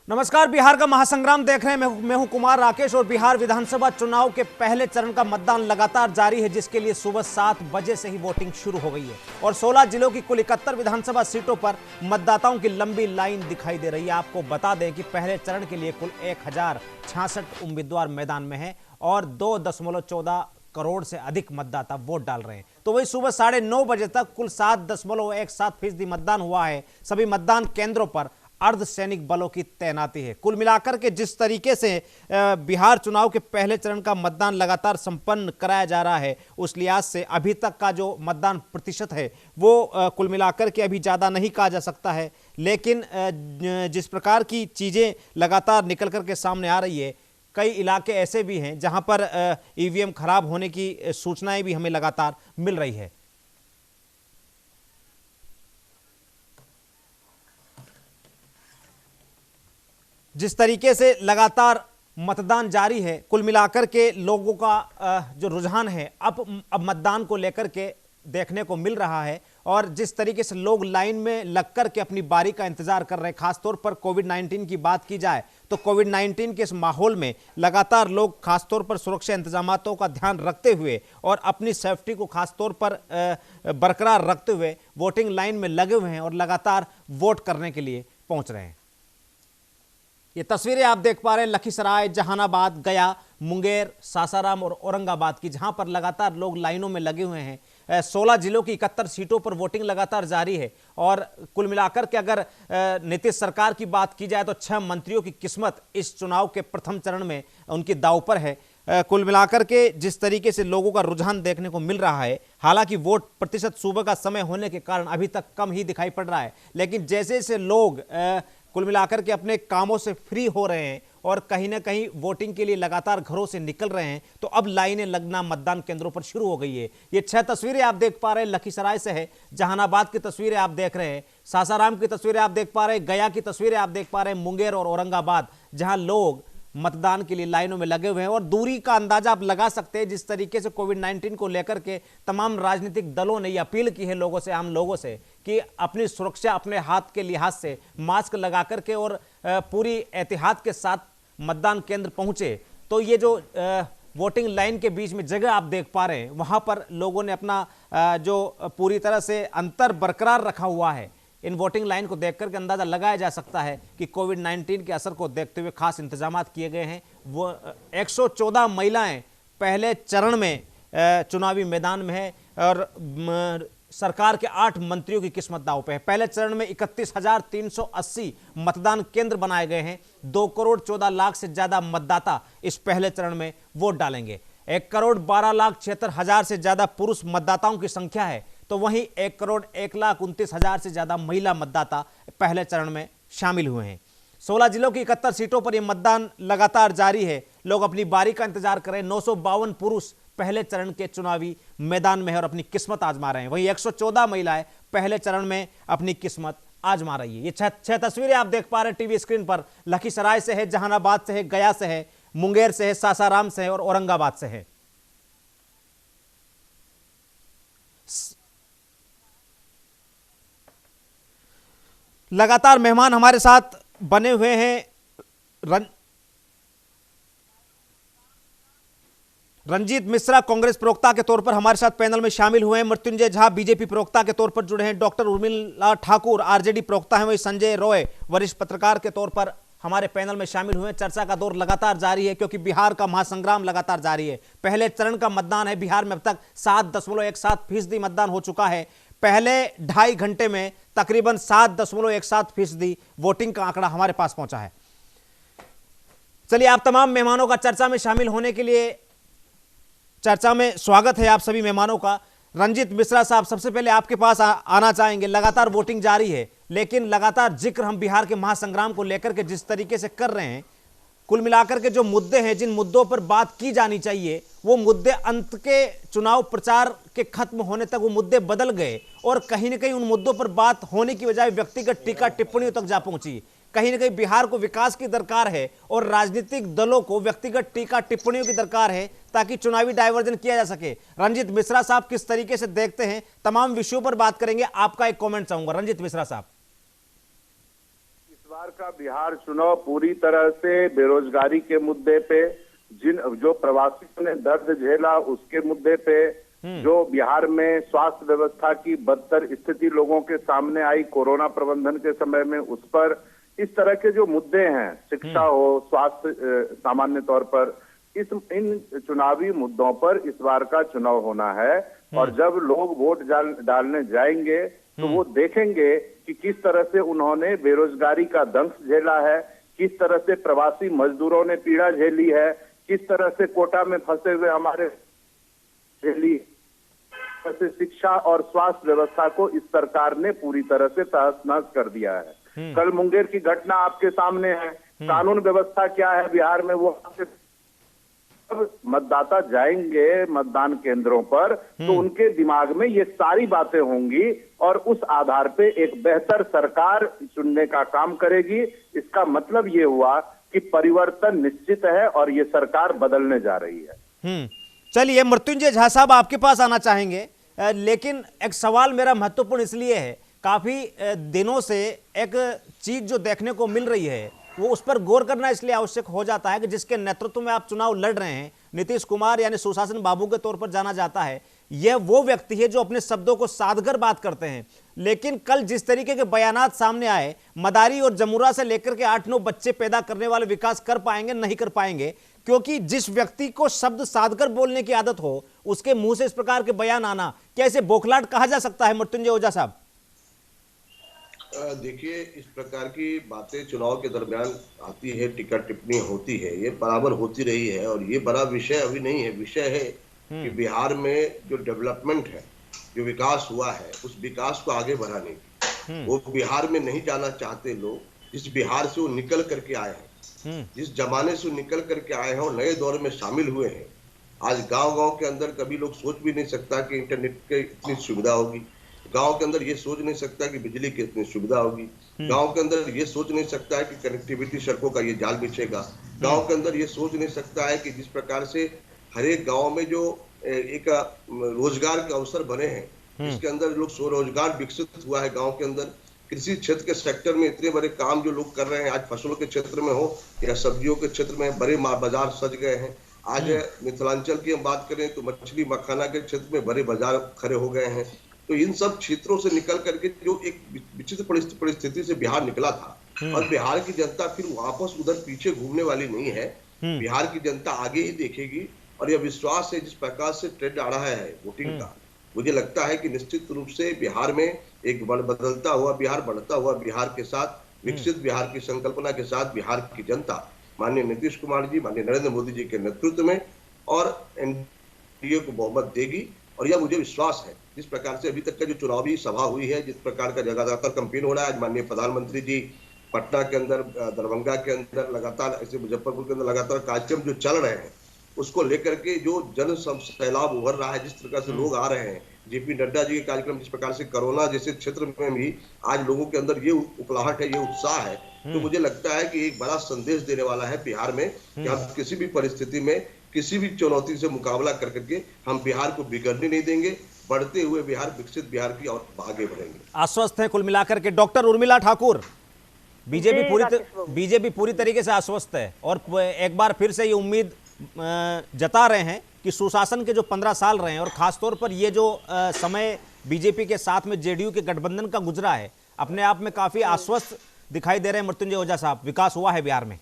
नमस्कार। बिहार का महासंग्राम देख रहे हैं। मैं हूं कुमार राकेश और बिहार विधानसभा चुनाव के पहले चरण का मतदान लगातार जारी है, जिसके लिए सुबह 7 बजे से ही वोटिंग शुरू हो गई है और 16 जिलों की कुल 71 विधानसभा सीटों पर मतदाताओं की लंबी लाइन दिखाई दे रही है। आपको बता दें कि पहले चरण के लिए कुल 1066 उम्मीदवार मैदान में हैं और 2.14 करोड़ से अधिक मतदाता वोट डाल रहे हैं। तो वही सुबह 9:30 बजे तक कुल 7.17% मतदान हुआ है। सभी मतदान केंद्रों पर अर्धसैनिक बलों की तैनाती है। कुल मिलाकर के जिस तरीके से बिहार चुनाव के पहले चरण का मतदान लगातार संपन्न कराया जा रहा है, उस लिहाज से अभी तक का जो मतदान प्रतिशत है वो कुल मिलाकर के अभी ज़्यादा नहीं कहा जा सकता है। लेकिन जिस प्रकार की चीज़ें लगातार निकल कर के सामने आ रही है, कई इलाके ऐसे भी हैं जहां पर ईवीएम खराब होने की सूचनाएं भी हमें लगातार मिल रही है। जिस तरीके से लगातार मतदान जारी है, कुल मिलाकर के लोगों का जो रुझान है अब मतदान को लेकर के देखने को मिल रहा है और जिस तरीके से लोग लाइन में लगकर के अपनी बारी का इंतजार कर रहे हैं, खासतौर पर कोविड-19 की बात की जाए तो कोविड-19 के इस माहौल में लगातार लोग खासतौर पर सुरक्षा इंतजामातों का ध्यान रखते हुए और अपनी सेफ्टी को खासतौर पर बरकरार रखते हुए वोटिंग लाइन में लगे हुए हैं और लगातार वोट करने के लिए पहुंच रहे हैं। ये तस्वीरें आप देख पा रहे हैं लखीसराय, जहानाबाद, गया, मुंगेर, सासाराम और औरंगाबाद की, जहां पर लगातार लोग लाइनों में लगे हुए हैं। 16 जिलों की 71 सीटों पर वोटिंग लगातार जारी है और कुल मिलाकर के अगर नीतीश सरकार की बात की जाए तो 6 मंत्रियों की किस्मत इस चुनाव के प्रथम चरण में उनकी दांव पर है। कुल मिलाकर के जिस तरीके से लोगों का रुझान देखने को मिल रहा है, हालांकि वोट प्रतिशत सुबह का समय होने के कारण अभी तक कम ही दिखाई पड़ रहा है, लेकिन जैसे जैसे लोग कुल मिलाकर के अपने कामों से फ्री हो रहे हैं और कहीं ना कहीं वोटिंग के लिए लगातार घरों से निकल रहे हैं, तो अब लाइनें लगना मतदान केंद्रों पर शुरू हो गई है। ये 6 तस्वीरें आप देख पा रहे हैं लखीसराय से है, जहानाबाद की तस्वीरें आप देख रहे हैं, सासाराम की तस्वीरें आप देख पा रहे हैं, गया की तस्वीरें आप देख पा रहे हैं, मुंगेर और औरंगाबाद, जहां लोग मतदान के लिए लाइनों में लगे हुए हैं और दूरी का अंदाजा आप लगा सकते हैं। जिस तरीके से कोविड-19 को लेकर के तमाम राजनीतिक दलों ने ये अपील की है लोगों से, आम लोगों से, कि अपनी सुरक्षा अपने हाथ के लिहाज से मास्क लगा करके और पूरी एहतियात के साथ मतदान केंद्र पहुंचे, तो ये जो वोटिंग लाइन के बीच में जगह आप देख पा रहे हैं, वहां पर लोगों ने अपना जो पूरी तरह से अंतर बरकरार रखा हुआ है। इन वोटिंग लाइन को देखकर के अंदाजा लगाया जा सकता है कि कोविड-19 के असर को देखते हुए खास इंतजामात किए गए हैं। वो 114 महिलाएं पहले चरण में चुनावी मैदान में है और सरकार के 8 मंत्रियों की किस्मत दांव पे है। पहले चरण में 31,380 मतदान केंद्र बनाए गए हैं। 2 करोड़ 14 लाख से ज्यादा मतदाता इस पहले चरण में वोट डालेंगे। 1 करोड़ 12 लाख 76 हजार से ज्यादा पुरुष मतदाताओं की संख्या है, तो वहीं 1 करोड़ 1 लाख 29 हजार से ज्यादा महिला मतदाता पहले चरण में शामिल हुए हैं। 16 जिलों की 71 सीटों पर यह मतदान लगातार जारी है। लोग अपनी बारी का इंतजार कर रहे हैं। 952 पुरुष पहले चरण के चुनावी मैदान में है और अपनी किस्मत आजमा रहे हैं। वहीं 114 महिलाएं पहले चरण में अपनी किस्मत आजमा रही है। ये 6 तस्वीरें आप देख पा रहे हैं टीवी स्क्रीन पर। लखीसराय से है, जहानाबाद से है, गया से है, मुंगेर से है, सासाराम से है और औरंगाबाद से है। लगातार मेहमान हमारे साथ बने हुए हैं। रंजीत मिश्रा कांग्रेस प्रवक्ता के तौर पर हमारे साथ पैनल में शामिल हुए हैं। मृत्युंजय झा बीजेपी प्रवक्ता के तौर पर जुड़े हैं। डॉक्टर उर्मिला ठाकुर आरजेडी प्रवक्ता हैं। वही संजय रॉय वरिष्ठ पत्रकार के तौर पर हमारे पैनल में शामिल हुए हैं। चर्चा का दौर लगातार जारी है क्योंकि बिहार का महासंग्राम लगातार जारी है। पहले चरण का मतदान है। बिहार में अब तक 7.17% मतदान हो चुका है। पहले 2.5 घंटे में तकरीबन 7.17% वोटिंग का आंकड़ा हमारे पास पहुंचा है। चलिए, आप तमाम मेहमानों का चर्चा में शामिल होने के लिए चर्चा में स्वागत है आप सभी मेहमानों का। रंजीत मिश्रा साहब, सबसे पहले आपके पास आना चाहेंगे। लगातार वोटिंग जारी है, लेकिन लगातार जिक्र हम बिहार के महासंग्राम को लेकर के जिस तरीके से कर रहे हैं, कुल मिलाकर के जो मुद्दे हैं, जिन मुद्दों पर बात की जानी चाहिए, वो मुद्दे अंत के चुनाव प्रचार के खत्म होने तक वो मुद्दे बदल गए और कहीं ना कहीं उन मुद्दों पर बात होने की बजाय व्यक्तिगत टीका टिप्पणियों तक जा पहुंची। कहीं ना कहीं बिहार को विकास की दरकार है और राजनीतिक दलों को व्यक्तिगत टीका टिप्पणियों की दरकार है ताकि चुनावी डायवर्जन किया जा सके। रंजीत मिश्रा साहब, किस तरीके से देखते हैं? तमाम विषयों पर बात करेंगे, आपका एक कमेंट चाहूंगा। रंजीत मिश्रा साहब। बार बार का बिहार चुनाव पूरी तरह से बेरोजगारी के मुद्दे पे, जो प्रवासियों ने दर्द झेला उसके मुद्दे पे, जो बिहार में स्वास्थ्य व्यवस्था की बदतर स्थिति लोगों के सामने आई कोरोना प्रबंधन के समय में, उस पर, इस तरह के जो मुद्दे हैं, शिक्षा हो, स्वास्थ्य, सामान्य तौर पर इन चुनावी मुद्दों पर इस बार का चुनाव होना है। और जब लोग वोट डालने जाएंगे तो वो देखेंगे कि किस तरह से उन्होंने बेरोजगारी का दंश झेला है, किस तरह से प्रवासी मजदूरों ने पीड़ा झेली है, किस तरह से कोटा में फंसे हुए हमारे झेली, से शिक्षा और स्वास्थ्य व्यवस्था को इस सरकार ने पूरी तरह से तहस नहस कर दिया है। कल मुंगेर की घटना आपके सामने है, कानून व्यवस्था क्या है बिहार में वो आपके, जब मतदाता जाएंगे मतदान केंद्रों पर तो उनके दिमाग में ये सारी बातें होंगी और उस आधार पे एक बेहतर सरकार चुनने का काम करेगी। इसका मतलब ये हुआ कि परिवर्तन निश्चित है और ये सरकार बदलने जा रही है। चलिए मृत्युंजय झा साहब, आपके पास आना चाहेंगे, लेकिन एक सवाल मेरा महत्वपूर्ण इसलिए है, काफी दिनों से एक चीज जो देखने को मिल रही है वो उस पर गौर करना इसलिए आवश्यक हो जाता है कि जिसके नेतृत्व में आप चुनाव लड़ रहे हैं, नीतीश कुमार यानी सुशासन बाबू के तौर पर जाना जाता है, यह वो व्यक्ति है जो अपने शब्दों को साधकर बात करते हैं। लेकिन कल जिस तरीके के बयानात सामने आए, मदारी और जमुरा से लेकर के 8-9 बच्चे पैदा करने वाले विकास कर पाएंगे, नहीं कर पाएंगे, क्योंकि जिस व्यक्ति को शब्द साधकर बोलने की आदत हो उसके मुंह से इस प्रकार के बयान आना, कैसे बौखलाहट कहा जा सकता है मृत्युंजय ओझा साहब? देखिए, इस प्रकार की बातें चुनाव के दरमियान आती है, टिक्का टिप्पणी होती है, ये बराबर होती रही है और ये बड़ा विषय अभी नहीं है। विषय है कि बिहार में जो डेवलपमेंट है, जो विकास हुआ है, उस विकास को आगे बढ़ाने की, वो बिहार में नहीं जाना चाहते लोग, जिस बिहार से वो निकल करके आए हैं, जिस जमाने से वो निकल करके आए हैं और नए दौर में शामिल हुए हैं। आज गांव-गांव के अंदर कभी लोग सोच भी नहीं सकता कि इंटरनेट की इतनी सुविधा होगी, गांव के अंदर ये सोच नहीं सकता कि बिजली की इतनी सुविधा होगी, गांव के अंदर ये सोच नहीं सकता है कि कनेक्टिविटी सड़कों का ये जाल बिछेगा, गांव के अंदर ये सोच नहीं सकता है कि जिस प्रकार से हर एक गांव में जो एक रोजगार के अवसर बने हैं, इसके अंदर लोग स्वरोजगार विकसित हुआ है। गांव के अंदर कृषि क्षेत्र के सेक्टर में इतने बड़े काम जो लोग कर रहे हैं, आज फसलों के क्षेत्र में हो या सब्जियों के क्षेत्र में बड़े बाजार सज गए हैं। आज मिथिलांचल की हम बात करें तो मछली मखाना के क्षेत्र में बड़े बाजार खड़े हो गए हैं। तो इन सब क्षेत्रों से निकल करके जो एक विचित्र परिस्थिति से बिहार निकला था और बिहार की जनता फिर वापस उधर पीछे घूमने वाली नहीं है। बिहार की जनता आगे ही देखेगी और यह विश्वास है, जिस प्रकार से ट्रेंड आ रहा है वोटिंग का, मुझे लगता है कि निश्चित रूप से बिहार में एक बदलता हुआ बिहार, बढ़ता हुआ बिहार के साथ, विकसित बिहार की संकल्पना के साथ बिहार की जनता माननीय नीतीश कुमार जी, माननीय नरेंद्र मोदी जी के नेतृत्व में और एनडीए को बहुमत देगी। और यह मुझे विश्वास है, जिस प्रकार से अभी तक का जो चुनावी सभा हुई है, जिस प्रकार का लगातार कैंपेन हो रहा है, आज माननीय प्रधानमंत्री जी पटना के अंदर, दरभंगा के अंदर लगातार, ऐसे मुजफ्फरपुर के अंदर लगातार कार्यक्रम जो चल रहे हैं, उसको लेकर के जो जन सैलाब उभर रहा है, जिस प्रकार से लोग आ रहे हैं, जेपी नड्डा जी के कार्यक्रम, जिस प्रकार से कोरोना जैसे क्षेत्र में भी आज लोगों के अंदर ये उपलाहट है, ये उत्साह है, तो मुझे लगता है कि एक बड़ा संदेश देने वाला है बिहार में कि हम किसी भी परिस्थिति में, किसी भी चुनौती से मुकाबला करके हम बिहार को बिगड़ने नहीं देंगे, बढ़ते हुए बिहार, विकसित बिहार की और आगे बढ़ेंगे। आश्वस्त है कुल मिलाकर के डॉक्टर उर्मिला ठाकुर? बीजेपी पूरी तरीके से आश्वस्त है और एक बार फिर से ये उम्मीद जता रहे हैं कि सुशासन के जो 15 साल रहे हैं और खासतौर पर ये जो समय बीजेपी के साथ में जेडीयू के गठबंधन का गुजरा है, अपने आप में काफी आश्वस्त दिखाई दे रहे हैं मृत्युंजय ओझा साहब। विकास हुआ है बिहार में?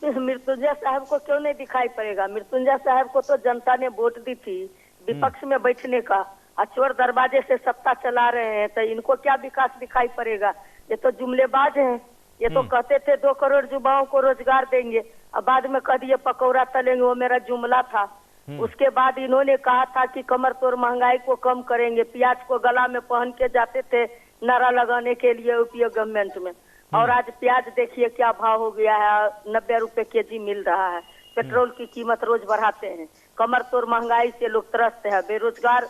मृत्युंजय साहब को क्यों नहीं दिखाई पड़ेगा? मृत्युंजय साहब को तो जनता ने वोट दी थी विपक्ष में बैठने का, चोर दरवाजे से सत्ता चला रहे हैं, तो इनको क्या विकास दिखाई पड़ेगा? ये तो जुमलेबाज हैं। ये तो कहते थे 2 करोड़ युवाओं को रोजगार देंगे, अब बाद में कह दिए पकौड़ा तलेंगे, वो मेरा जुमला था। उसके बाद इन्होंने कहा था कि कमर तोड़ महंगाई को कम करेंगे, प्याज को गला में पहन के जाते थे नारा लगाने के लिए यूपीए गवर्नमेंट में, और आज प्याज देखिए क्या भाव हो गया है, 90 रुपए केजी मिल रहा है। पेट्रोल की कीमत रोज बढ़ाते हैं, कमर तोड़ महंगाई से लोग त्रस्त है। बेरोजगार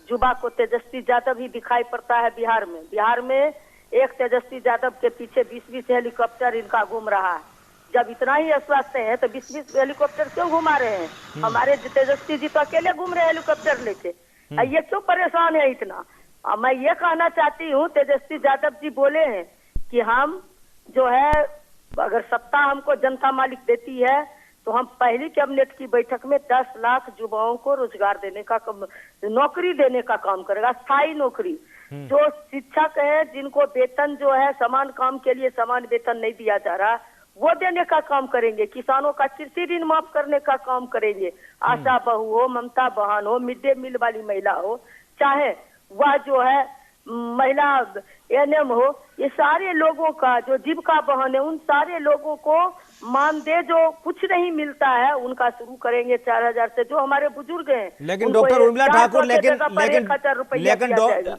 युवा को तेजस्वी यादव ही दिखाई पड़ता है बिहार में। बिहार में एक तेजस्वी यादव के पीछे 20-20 हेलीकॉप्टर इनका घूम रहा है। जब इतना ही अस्वस्थ है तो 20-20 हेलीकॉप्टर क्यों घुमा रहे हैं? हमारे तेजस्वी जी तो अकेले घूम रहे हैं हेलीकॉप्टर लेके, ये क्यों परेशान है इतना? मैं ये कहना चाहती हूँ, तेजस्वी यादव जी बोले हैं कि हम जो है अगर सत्ता हमको जनता मालिक देती है तो हम पहली कैबिनेट की बैठक में 10 लाख युवाओं को रोजगार देने का नौकरी देने का काम करेगा, स्थायी नौकरी। जो शिक्षक है जिनको वेतन जो है समान काम के लिए समान वेतन नहीं दिया जा रहा, वो देने का काम करेंगे। किसानों का कृषि ऋण माफ करने का काम करेंगे। आशा बहू हो, ममता बहन हो, मिड डे मील वाली महिला हो, चाहे वह जो है महिला एनएम हो, ये सारे लोगों का जो जीविका बहन है उन सारे लोगों को मानदेय जो कुछ नहीं मिलता है उनका शुरू करेंगे 4000 से। जो हमारे बुजुर्ग हैं लेकिन डॉक्टर उर्मिला ठाकुर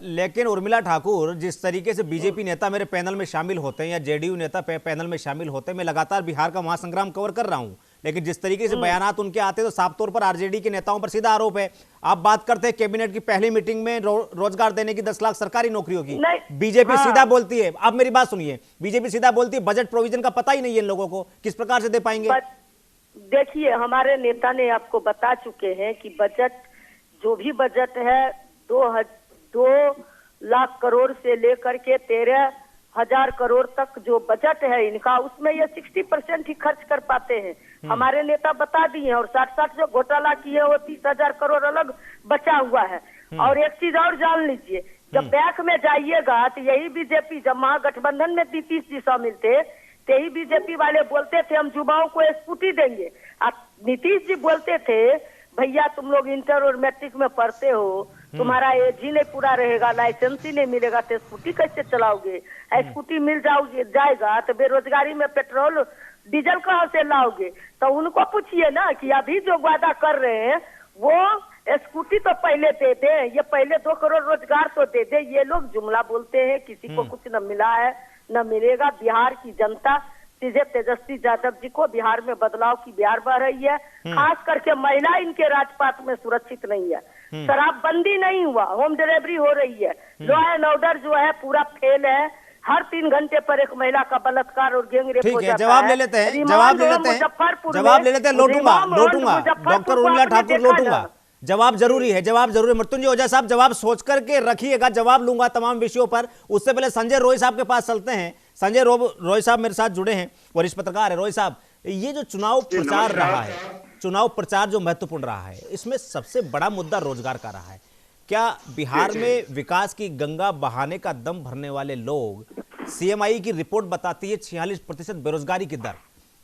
लेकिन उर्मिला ठाकुर जिस तरीके से बीजेपी नेता मेरे पैनल में शामिल होते हैं या जेडीयू नेता पैनल में शामिल होते हैं, मैं लगातार बिहार का महासंग्राम कवर कर रहा हूं, लेकिन जिस तरीके से बयानात उनके आते हैं तो साफ तौर पर आरजेडी के नेताओं पर सीधा आरोप है। आप बात करते हैं कैबिनेट की पहली मीटिंग में रोजगार देने की 10 लाख सरकारी नौकरियों की, बीजेपी सीधा बोलती है, आप मेरी बात सुनिए, बीजेपी सीधा बोलती है बजट प्रोविजन का पता ही नहीं है इन लोगों को, किस प्रकार से दे पाएंगे? देखिए हमारे नेता ने आपको बता चुके हैं कि बजट जो भी बजट है 2 लाख करोड़ से लेकर के 13,000 करोड़ तक जो बजट है इनका, उसमें ये 60% ही खर्च कर पाते हैं। हमारे नेता बता दिए। और 60 जो घोटाला किए वो 30,000 करोड़ अलग बचा हुआ है। और एक चीज और जान लीजिए, जब बैंक में जाइएगा तो यही बीजेपी, जब महागठबंधन में नीतीश जी शामिल थे तो यही बीजेपी वाले बोलते थे हम युवाओं को स्कूटी देंगे। नीतीश जी बोलते थे भैया तुम लोग इंटर और मैट्रिक में पढ़ते हो, तुम्हारा एज ही नहीं पूरा रहेगा, लाइसेंस ही नहीं मिलेगा तो स्कूटी कैसे चलाओगे? स्कूटी मिल जाएगा तो बेरोजगारी में पेट्रोल डीजल कहाँ से लाओगे? तो उनको पूछिए ना कि अभी जो वादा कर रहे हैं वो स्कूटी तो पहले दे दे, ये पहले 2 करोड़ रोजगार तो दे दे। ये लोग जुमला बोलते हैं, किसी को कुछ न मिला है न मिलेगा। बिहार की जनता सीधे तेजस्वी यादव जी को, बिहार में बदलाव की बिहार बह रही है। खास करके महिला इनके राजपाट में सुरक्षित नहीं है, शराबबंदी नहीं हुआ, होम डिलीवरी हो रही है, लॉ एंड ऑर्डर जो है पूरा फेल है। हर 3 घंटे पर एक महिला का बलात्कार और गैंग रेप हो जाता है। जवाब ले लेते हैं, लौटूंगा डॉक्टर उर्मिला ठाकुर, लौटूंगा। जवाब जरूरी है, जवाब जरूरी है। मृत्युंजय ओझा साहब जवाब सोच करके रखिएगा, जवाब लूंगा तमाम विषयों पर। उससे पहले संजय रोय साहब के पास चलते हैं। संजय रोय साहब मेरे साथ जुड़े हैं, वरिष्ठ पत्रकार है। रोय साहब, ये जो चुनाव प्रचार रहा है, चुनाव प्रचार जो महत्वपूर्ण रहा है, इसमें सबसे बड़ा मुद्दा रोजगार का रहा है। क्या बिहार में विकास की गंगा बहाने का दम भरने वाले लोग, सीएमआई की रिपोर्ट बताती है 46% बेरोजगारी की दर,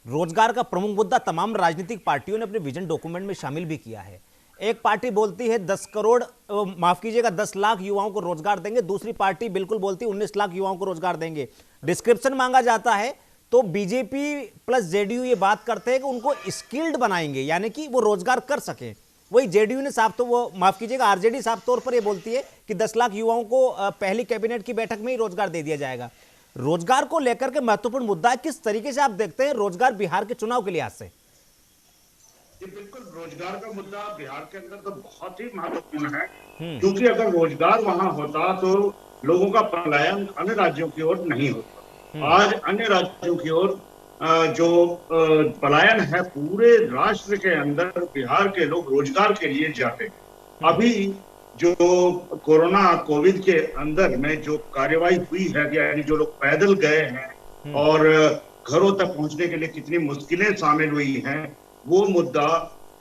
रोजगार का प्रमुख मुद्दा तमाम राजनीतिक पार्टियों ने अपने विजन डॉक्यूमेंट में शामिल भी किया है। एक पार्टी बोलती है 10 लाख युवाओं को रोजगार देंगे, दूसरी पार्टी बिल्कुल बोलती है 19 लाख युवाओं को रोजगार देंगे। डिस्क्रिप्शन मांगा जाता है तो बीजेपी प्लस जेडीयू ये बात करते हैं कि उनको स्किल्ड बनाएंगे, यानी कि वो रोजगार कर सकें। वही जेडीयू ने साफ तो वो माफ कीजिएगा आरजेडी साफ तौर पर ये बोलती है कि 10 लाख युवाओं को पहली कैबिनेट की बैठक में ही रोजगार दे दिया जाएगा। रोजगार को लेकर के महत्वपूर्ण मुद्दा है, किस तरीके से आप देखते हैं रोजगार बिहार के चुनाव के लिहाज से? बिल्कुल, रोजगार का मुद्दा बिहार के अंदर तो बहुत ही महत्वपूर्ण है, क्योंकि अगर रोजगार वहां होता तो लोगों का पलायन अन्य राज्यों की ओर नहीं होता। आज अन्य राज्यों की ओर जो पलायन है पूरे राष्ट्र के अंदर, बिहार के लोग रोजगार के लिए जाते हैं। अभी जो कोविड के अंदर में जो कार्यवाही हुई है, यानी जो लोग पैदल गए हैं और घरों तक पहुंचने के लिए कितनी मुश्किलें शामिल हुई हैं, वो मुद्दा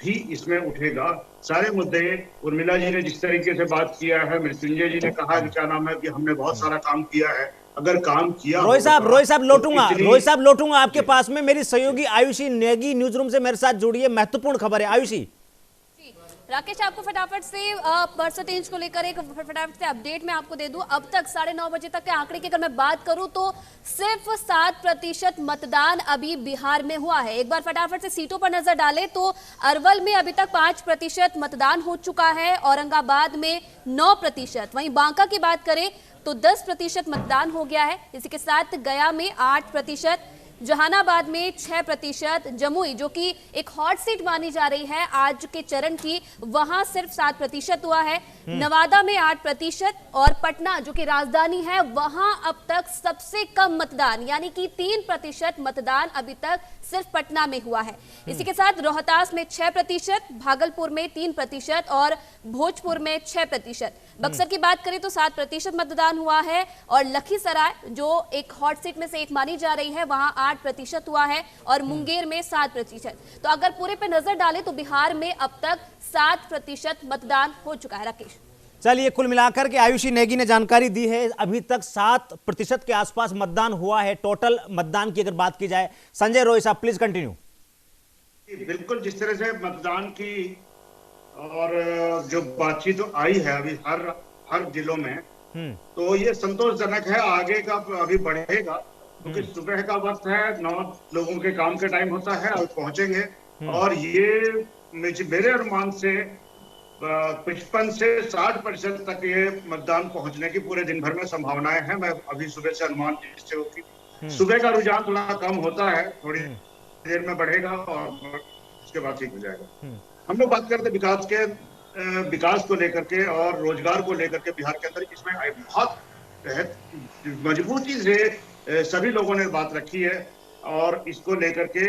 भी इसमें उठेगा। सारे मुद्दे उर्मिला जी ने जिस तरीके से बात किया है, मृत्युंजय जी ने कहा कि क्या नाम है कि हमने बहुत सारा काम किया है। अगर काम किया, रोय साहब लौटूंगा आपके पास में। मेरी सहयोगी आयुषी नेगी न्यूज रूम से मेरे साथ जुड़ी है, महत्वपूर्ण खबर है आयुषी। राकेश, आपको फटाफट से परसेंटेज को लेकर एक फटाफट से अपडेट मैं आपको दे दूं। अब तक 9:30 बजे तक के आंकड़े की अगर मैं बात करूं तो सिर्फ 7% मतदान अभी बिहार में हुआ है। एक बार फटाफट से सीटों पर नजर डालें तो अरवल में अभी तक 5% मतदान हो चुका है, औरंगाबाद में 9%, वहीं बांका की बात करें तो 10% मतदान हो गया है। इसी के साथ गया में 8%, जहानाबाद में 6%, जमुई जो कि एक हॉट सीट मानी जा रही है आज के चरण की, वहां सिर्फ 7% हुआ है। नवादा में 8% और पटना जो कि राजधानी है वहां अब तक सबसे कम मतदान यानी कि 3% मतदान अभी तक सिर्फ पटना में हुआ है। इसी के साथ रोहतास में 6%, भागलपुर में 3% और भोजपुर में 6%। बक्सर की बात करें तो 7% मतदान हुआ है और लखीसराय जो एक हॉट सीट में से एक मानी जा रही है वहां 8% हुआ है और मुंगेर में 7%। तो अगर पूरे पे नजर डालें तो बिहार में अब तक 7% मतदान हो चुका है। राकेश, चलिए, कुल मिलाकर के आयुषी नेगी ने जानकारी दी है, अभी तक 7% के आसपास मतदान हुआ है टोटल मतदान की अगर बात की जाए। संजय रोय साहब प्लीज कंटिन्यू। बिल्कुल, जिस तरह से मतदान की और जो बातचीत आई है अभी हर जिलों में, तो ये संतोषजनक है। आगे का अभी बढ़ेगा क्योंकि सुबह का वक्त है, 9 लोगों के काम का टाइम होता है, अब पहुंचेंगे। और ये मेरे अनुमान से 55 से 60% तक ये मतदान पहुंचने की पूरे दिन भर में संभावनाएं हैं। मैं अभी सुबह से अनुमान जिससे होगी, सुबह का रुझान थोड़ा कम होता है, थोड़ी देर में बढ़ेगा और उसके बाद ठीक हो जाएगा। हम लोग बात करते विकास को लेकर के और रोजगार को लेकर के बिहार के अंदर, इसमें बहुत मजबूती से सभी लोगों ने बात रखी है और इसको लेकर के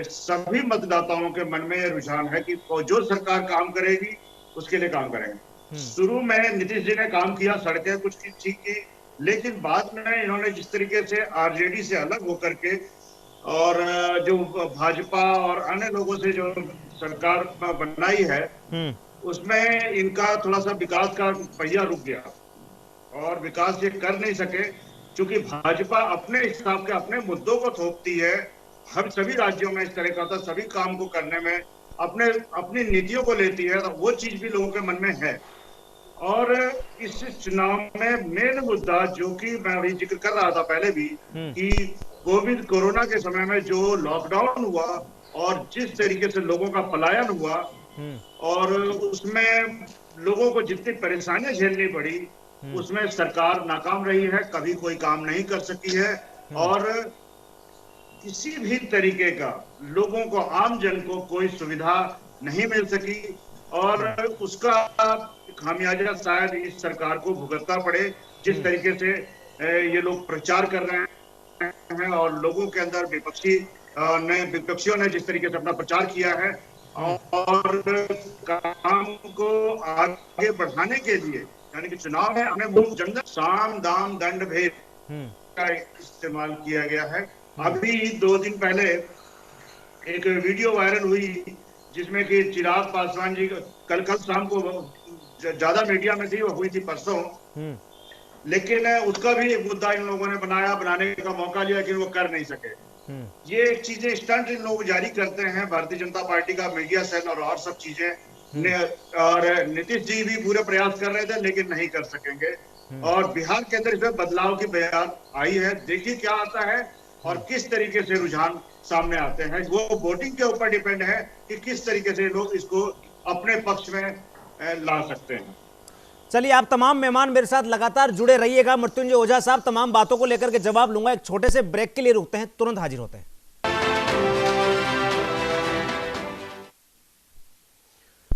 सभी मतदाताओं के मन में रुझान है कि जो सरकार काम करेगी उसके लिए काम करेंगे। शुरू में नीतीश जी ने काम किया, सड़कें कुछ ठीक की, लेकिन बाद में इन्होंने जिस तरीके से आरजेडी से अलग होकर के और जो भाजपा और अन्य लोगों से जो सरकार बनाई है उसमें इनका थोड़ा सा विकास का पहिया रुक गया और विकास ये कर नहीं सके क्योंकि भाजपा अपने हिसाब के अपने मुद्दों को थोपती है। हम सभी राज्यों में इस तरह का था, सभी काम को करने में अपनी नीतियों को लेती है, तो वो चीज भी लोगों के मन में है। और इस चुनाव में मेन मुद्दा जो कि मैं अभी जिक्र कर रहा था पहले भी कि कोरोना के समय में जो लॉकडाउन हुआ और जिस तरीके से लोगों का पलायन हुआ और उसमें लोगों को जितनी परेशानियां झेलनी पड़ी उसमें सरकार नाकाम रही है, कभी कोई काम नहीं कर सकी है और किसी भी तरीके का लोगों को, आम जन को कोई सुविधा नहीं मिल सकी और उसका खामियाजा शायद इस सरकार को भुगतना पड़े। जिस तरीके से ये लोग प्रचार कर रहे हैं और लोगों के अंदर विपक्षियों ने जिस तरीके से अपना प्रचार किया है और काम को आगे बढ़ाने के लिए, यानी कि चुनाव में हमें मुल्क जंगल साम दाम दंड भेद का इस्तेमाल किया गया है। अभी 2 दिन पहले एक वीडियो वायरल हुई जिसमें कि चिराग पासवान जी कल शाम को ज्यादा मीडिया में थी, वो हुई थी परसों, लेकिन उसका भी एक मुद्दा इन लोगों ने बनाने का मौका लिया लेकिन वो कर नहीं सके। ये चीजें स्टंट इन लोग जारी करते हैं, भारतीय जनता पार्टी का मीडिया सेल और सब चीजें और नीतीश जी भी पूरे प्रयास कर रहे थे लेकिन नहीं कर सकेंगे। और बिहार के अंदर इसमें बदलाव की बयान आई है, देखिए क्या आता है और किस तरीके से रुझान सामने आते हैं। वो वोटिंग के ऊपर डिपेंड है कि किस तरीके से लोग इसको अपने पक्ष में ला सकते हैं। चलिए, आप तमाम मेहमान मेरे साथ लगातार जुड़े रहिएगा। मृत्युंजय ओझा साहब, तमाम बातों को लेकर के जवाब लूंगा। एक छोटे से ब्रेक के लिए रुकते हैं, तुरंत हाजिर होते हैं।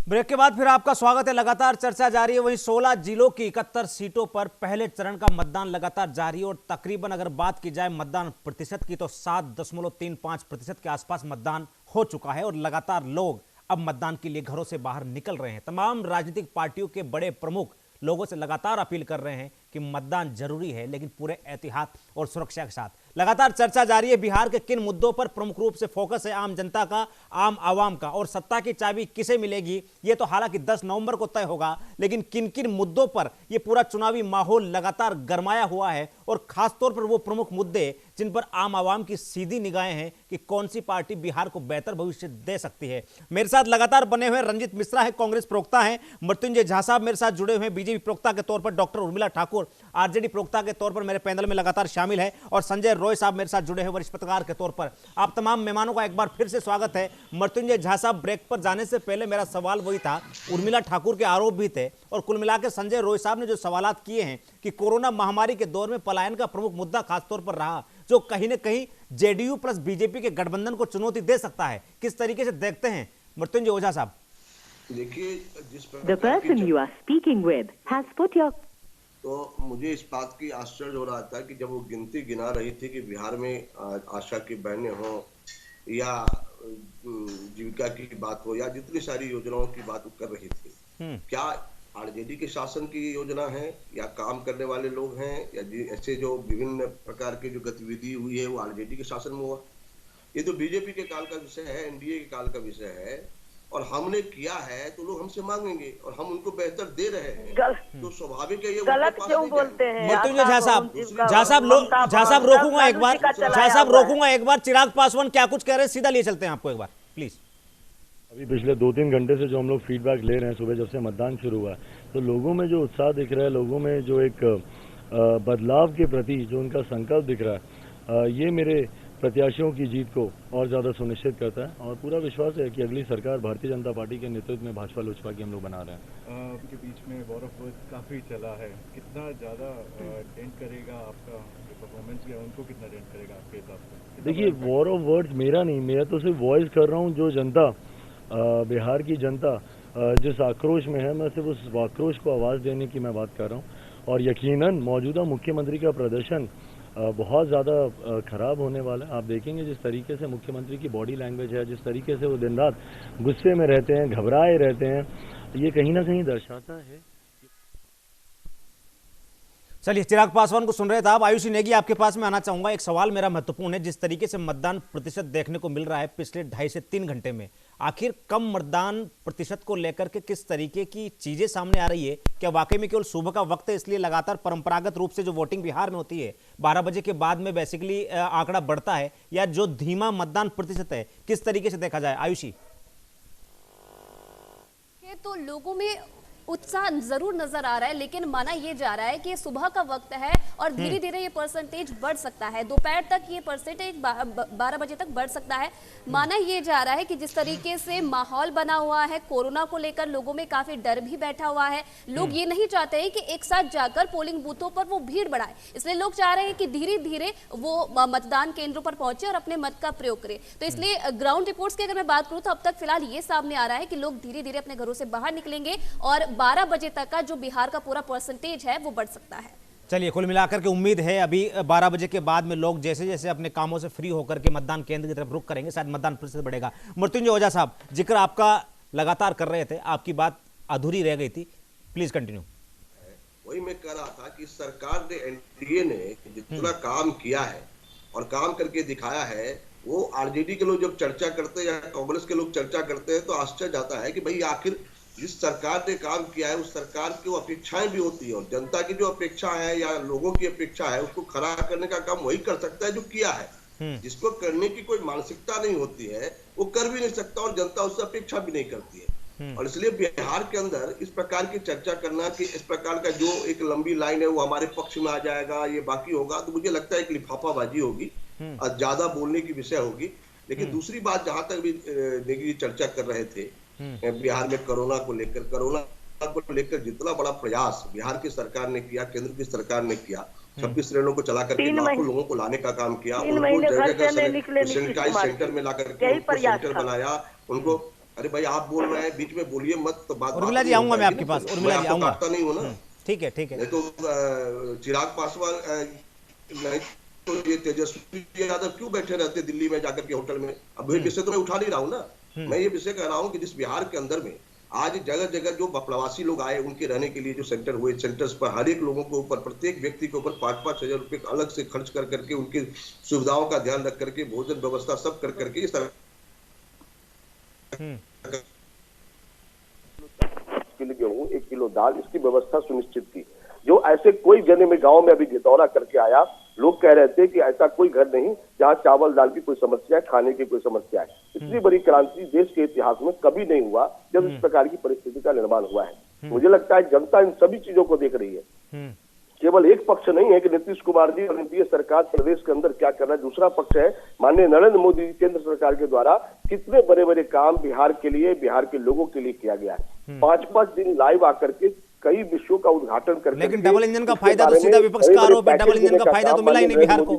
ब्रेक के बाद फिर आपका स्वागत है। लगातार चर्चा जारी है। वहीं 16 जिलों की 71 सीटों पर पहले चरण का मतदान लगातार जारी और तकरीबन अगर बात की जाए मतदान प्रतिशत की तो 7.35% के आसपास मतदान हो चुका है और लगातार लोग अब मतदान के लिए घरों से बाहर निकल रहे हैं। तमाम राजनीतिक पार्टियों के बड़े प्रमुख लोगों से लगातार अपील कर रहे हैं कि मतदान जरूरी है लेकिन पूरे एहतियात और सुरक्षा के साथ। लगातार चर्चा जारी है बिहार के किन मुद्दों पर प्रमुख रूप से फोकस है आम जनता का, आम आवाम का, और सत्ता की चाबी किसे मिलेगी ये तो हालांकि 10 नवंबर को तय होगा, लेकिन किन किन मुद्दों पर ये पूरा चुनावी माहौल लगातार गरमाया हुआ है और खासतौर पर वो प्रमुख मुद्दे जिन पर आम आवाम की सीधी निगाहें हैं कि कौन सी पार्टी बिहार को बेहतर भविष्य दे सकती है। मेरे साथ लगातार बने हुए रंजीत मिश्रा है, कांग्रेस प्रवक्ता है, मृत्युंजय झा साहब मेरे साथ जुड़े हुए हैं, बीजेपी प्रवक्ता के तौर पर डॉक्टर उर्मिला ठाकुर आरजेडी प्रवक्ता के तौर पर मेरे पैनल में लगातार शामिल है, और संजय रॉय साहब मेरे साथ जुड़े हैं वरिष्ठ पत्रकार के तौर पर। आप तमाम मेहमानों का एक बार फिर से स्वागत है। मृत्युंजय झा साहब, ब्रेक पर जाने से पहले मेरा सवाल वही था, उर्मिला ठाकुर के आरोप भी थे और कुल मिलाकर संजय रॉय साहब ने जो सवालात किए हैं कि कोरोना महामारी के दौर में पलायन का प्रमुख मुद्दा खासतौर पर रहा, जो कहीं ना कहीं जेडीयू प्लस बीजेपी के गठबंधन को चुनौती दे सकता है? किस तरीके से देखते हैं मृत्युंजय ओझा साहब? देखिए, जिस The person you are speaking with has put your तो मुझे इस बात की आश्चर्य हो रहा था कि जब वो गिनती गिना रही थी कि बिहार में आशा की बहनें हों या जीविका की बात हो या जितनी सारी योजनाओं की बात वो कर रही थी, क्या आरजेडी के शासन की योजना है या काम करने वाले लोग हैं या ऐसे जो विभिन्न प्रकार की जो गतिविधि हुई है वो आरजेडी के शासन में हुआ? ये तो बीजेपी के काल का विषय है, एनडीए के काल का विषय है, और हमने किया है तो लोग हमसे मांगेंगे और हम उनको बेहतर दे रहे हैं, तो स्वाभाविक है ये गलत क्यों बोलते हैं? मृत्युंजय झा साहब रोकूंगा एक बार, झा साहब रोकूंगा एक बार। चिराग पासवान क्या कुछ कह रहे हैं, सीधा लिए चलते हैं आपको एक बार प्लीज। अभी पिछले 2-3 घंटे से जो हम लोग फीडबैक ले रहे हैं, सुबह जब से मतदान शुरू हुआ, तो लोगों में जो उत्साह दिख रहा है, लोगों में जो एक बदलाव के प्रति जो उनका संकल्प दिख रहा है, ये मेरे प्रत्याशियों की जीत को और ज़्यादा सुनिश्चित करता है और पूरा विश्वास है कि अगली सरकार भारतीय जनता पार्टी के नेतृत्व में भाजपा लोजपा की हम लोग बना रहे हैं। के बीच में वॉर ऑफ वर्ड्स काफ़ी चला है, कितना ज़्यादा डेंट करेगा आपका परफॉर्मेंस या उनको कितना डेंट करेगा आपके हिसाब से? देखिए, वॉर ऑफ वर्ड्स मेरा नहीं, मैं तो सिर्फ वॉइस कर रहा हूँ। जो जनता, बिहार की जनता जिस आक्रोश में है, मैं सिर्फ उस आक्रोश को आवाज़ देने की मैं बात कर रहा हूँ। और यकीनन मौजूदा मुख्यमंत्री का प्रदर्शन बहुत ज़्यादा खराब होने वाला है। आप देखेंगे जिस तरीके से मुख्यमंत्री की बॉडी लैंग्वेज है, जिस तरीके से वो दिन रात गुस्से में रहते हैं, घबराए रहते हैं, ये कहीं ना कहीं दर्शाता है। चलिए, चिराग पासवान को सुन रहे थे आप। आयुषी नेगी, आपके पास में आना चाहूंगा। एक सवाल मेरा महत्वपूर्ण है, जिस तरीके से मतदान प्रतिशत देखने को मिल रहा है पिछले 2.5 से 3 घंटे में, आखिर कम मतदान प्रतिशत को लेकर के किस तरीके की चीजें सामने आ रही है? क्या वाकई में केवल सुबह का वक्त है इसलिए लगातार परंपरागत रूप से जो वोटिंग बिहार में होती है 12 बजे के बाद में बेसिकली आंकड़ा बढ़ता है, या जो धीमा मतदान प्रतिशत है किस तरीके से देखा जाए? आयुषी, तो लोगों में उत्साह जरूर नजर आ रहा है, लेकिन माना यह जा रहा है कि सुबह का वक्त है और धीरे धीरे ये परसेंटेज बढ़ सकता है। दोपहर तक ये परसेंटेज 12 बजे तक बढ़ सकता है। माना यह जा रहा है कि जिस तरीके से माहौल बना हुआ है, कोरोना को लेकर लोगों में काफी डर भी बैठा हुआ है। लोग ये नहीं चाहते हैं कि एक साथ जाकर पोलिंग बूथों पर वो भीड़ बढ़ाए, इसलिए लोग चाह रहे हैं कि धीरे धीरे वो मतदान केंद्रों पर पहुंचे और अपने मत का प्रयोग करें। तो इसलिए ग्राउंड रिपोर्ट्स की अगर मैं बात करूं तो अब तक फिलहाल ये सामने आ रहा है कि लोग धीरे धीरे अपने घरों से बाहर निकलेंगे और 12 बजे तक का जो बिहार का पूरा परसेंटेज है वो बढ़ सकता है। चलिए, कुल मिलाकर के उम्मीद है अभी 12 बजे के बाद में लोग जैसे जैसे अपने कामों से फ्री होकर के मतदान केंद्र की तरफ रुख करेंगे, शायद मतदान प्रतिशत बढ़ेगा। मृत्युंजय ओझा साहब, जिक्र आपका लगातार कर रहे थे, आपकी बात अधूरी रह गई थी, प्लीज कंटिन्यू। वही मैं कह रहा था कि सरकार ने, एनडीए ने जितना काम किया है और काम करके दिखाया है, वो आरजेडी के लोग जब चर्चा करते हैं या कांग्रेस के लोग चर्चा करते हैं तो आश्चर्य जाता है कि भाई आखिर जिस सरकार ने काम किया है उस सरकार की अपेक्षाएं भी होती है, और जनता की जो अपेक्षा है या लोगों की अपेक्षा है उसको खरा करने का काम वही कर सकता है जो किया है। जिसको करने की कोई मानसिकता नहीं होती है वो कर भी नहीं सकता और जनता उससे अपेक्षा भी नहीं करती है। और इसलिए बिहार के अंदर इस प्रकार की चर्चा करना कि इस प्रकार का जो एक लंबी लाइन है वो हमारे पक्ष में आ जाएगा, ये बाकी होगा, तो मुझे लगता है एक लिफाफाबाजी होगी और ज्यादा बोलने की विषय होगी। लेकिन दूसरी बात जहां तक भी नेगी चर्चा कर रहे थे बिहार में कोरोना को लेकर जितना बड़ा प्रयास बिहार की सरकार ने किया, केंद्र की सरकार ने किया, 26 ट्रेनों को चला करके लाखों लोगों को लाने का काम किया, उनको जगह सैनिटाइज सेंटर में ला करके सेंटर बनाया उनको। अरे भाई आप बोल रहे हैं, बीच में बोलिए मत, तो बात। उर्मिला जी आऊंगा मैं आपके पास, उर्मिला जी आऊंगा, नहीं हो ना, ठीक है ठीक है। नहीं तो चिराग पासवान नहीं तो ये तेजस्वी यादव क्यों बैठे रहते दिल्ली में जाकर के होटल में? अब ये विषय तो मैं उठा नहीं रहा हूँ ना, मैं ये विषय कह रहा हूँ कि जिस बिहार के अंदर में आज जगह जगह जो प्रवासी लोग आए उनके रहने के लिए जो सेंटर हुए, सेंटर्स पर हर एक लोगों के ऊपर, प्रत्येक व्यक्ति के ऊपर 5-5 हजार रुपए अलग से खर्च कर करके उनकी सुविधाओं का ध्यान रख करके भोजन व्यवस्था सब कर करके गेहूं 1 किलो दाल इसकी व्यवस्था सुनिश्चित की। जो ऐसे कोई जने में गांव में अभी दौरा करके आया, लोग कह रहे थे कि ऐसा कोई घर नहीं जहां चावल दाल की कोई समस्या है, खाने की कोई समस्या है। इतनी बड़ी क्रांति देश के इतिहास में कभी नहीं हुआ जब इस प्रकार की परिस्थिति का निर्माण हुआ है। मुझे लगता है जनता इन सभी चीजों को देख रही है। केवल एक पक्ष नहीं है कि नीतीश कुमार जी और एनडीए सरकार प्रदेश के अंदर क्या कर रहा है, दूसरा पक्ष है माननीय नरेंद्र मोदी केंद्र सरकार के द्वारा कितने बड़े बड़े काम बिहार के लिए, बिहार के लोगों के लिए किया गया है। 5-5 दिन लाइव आकर के कई विषयों का उद्घाटन करके, लेकिन डबल इंजन का फायदा तो सीधा विपक्ष का आरोप है, डबल इंजन का फायदा तो मिला ही नहीं बिहार को।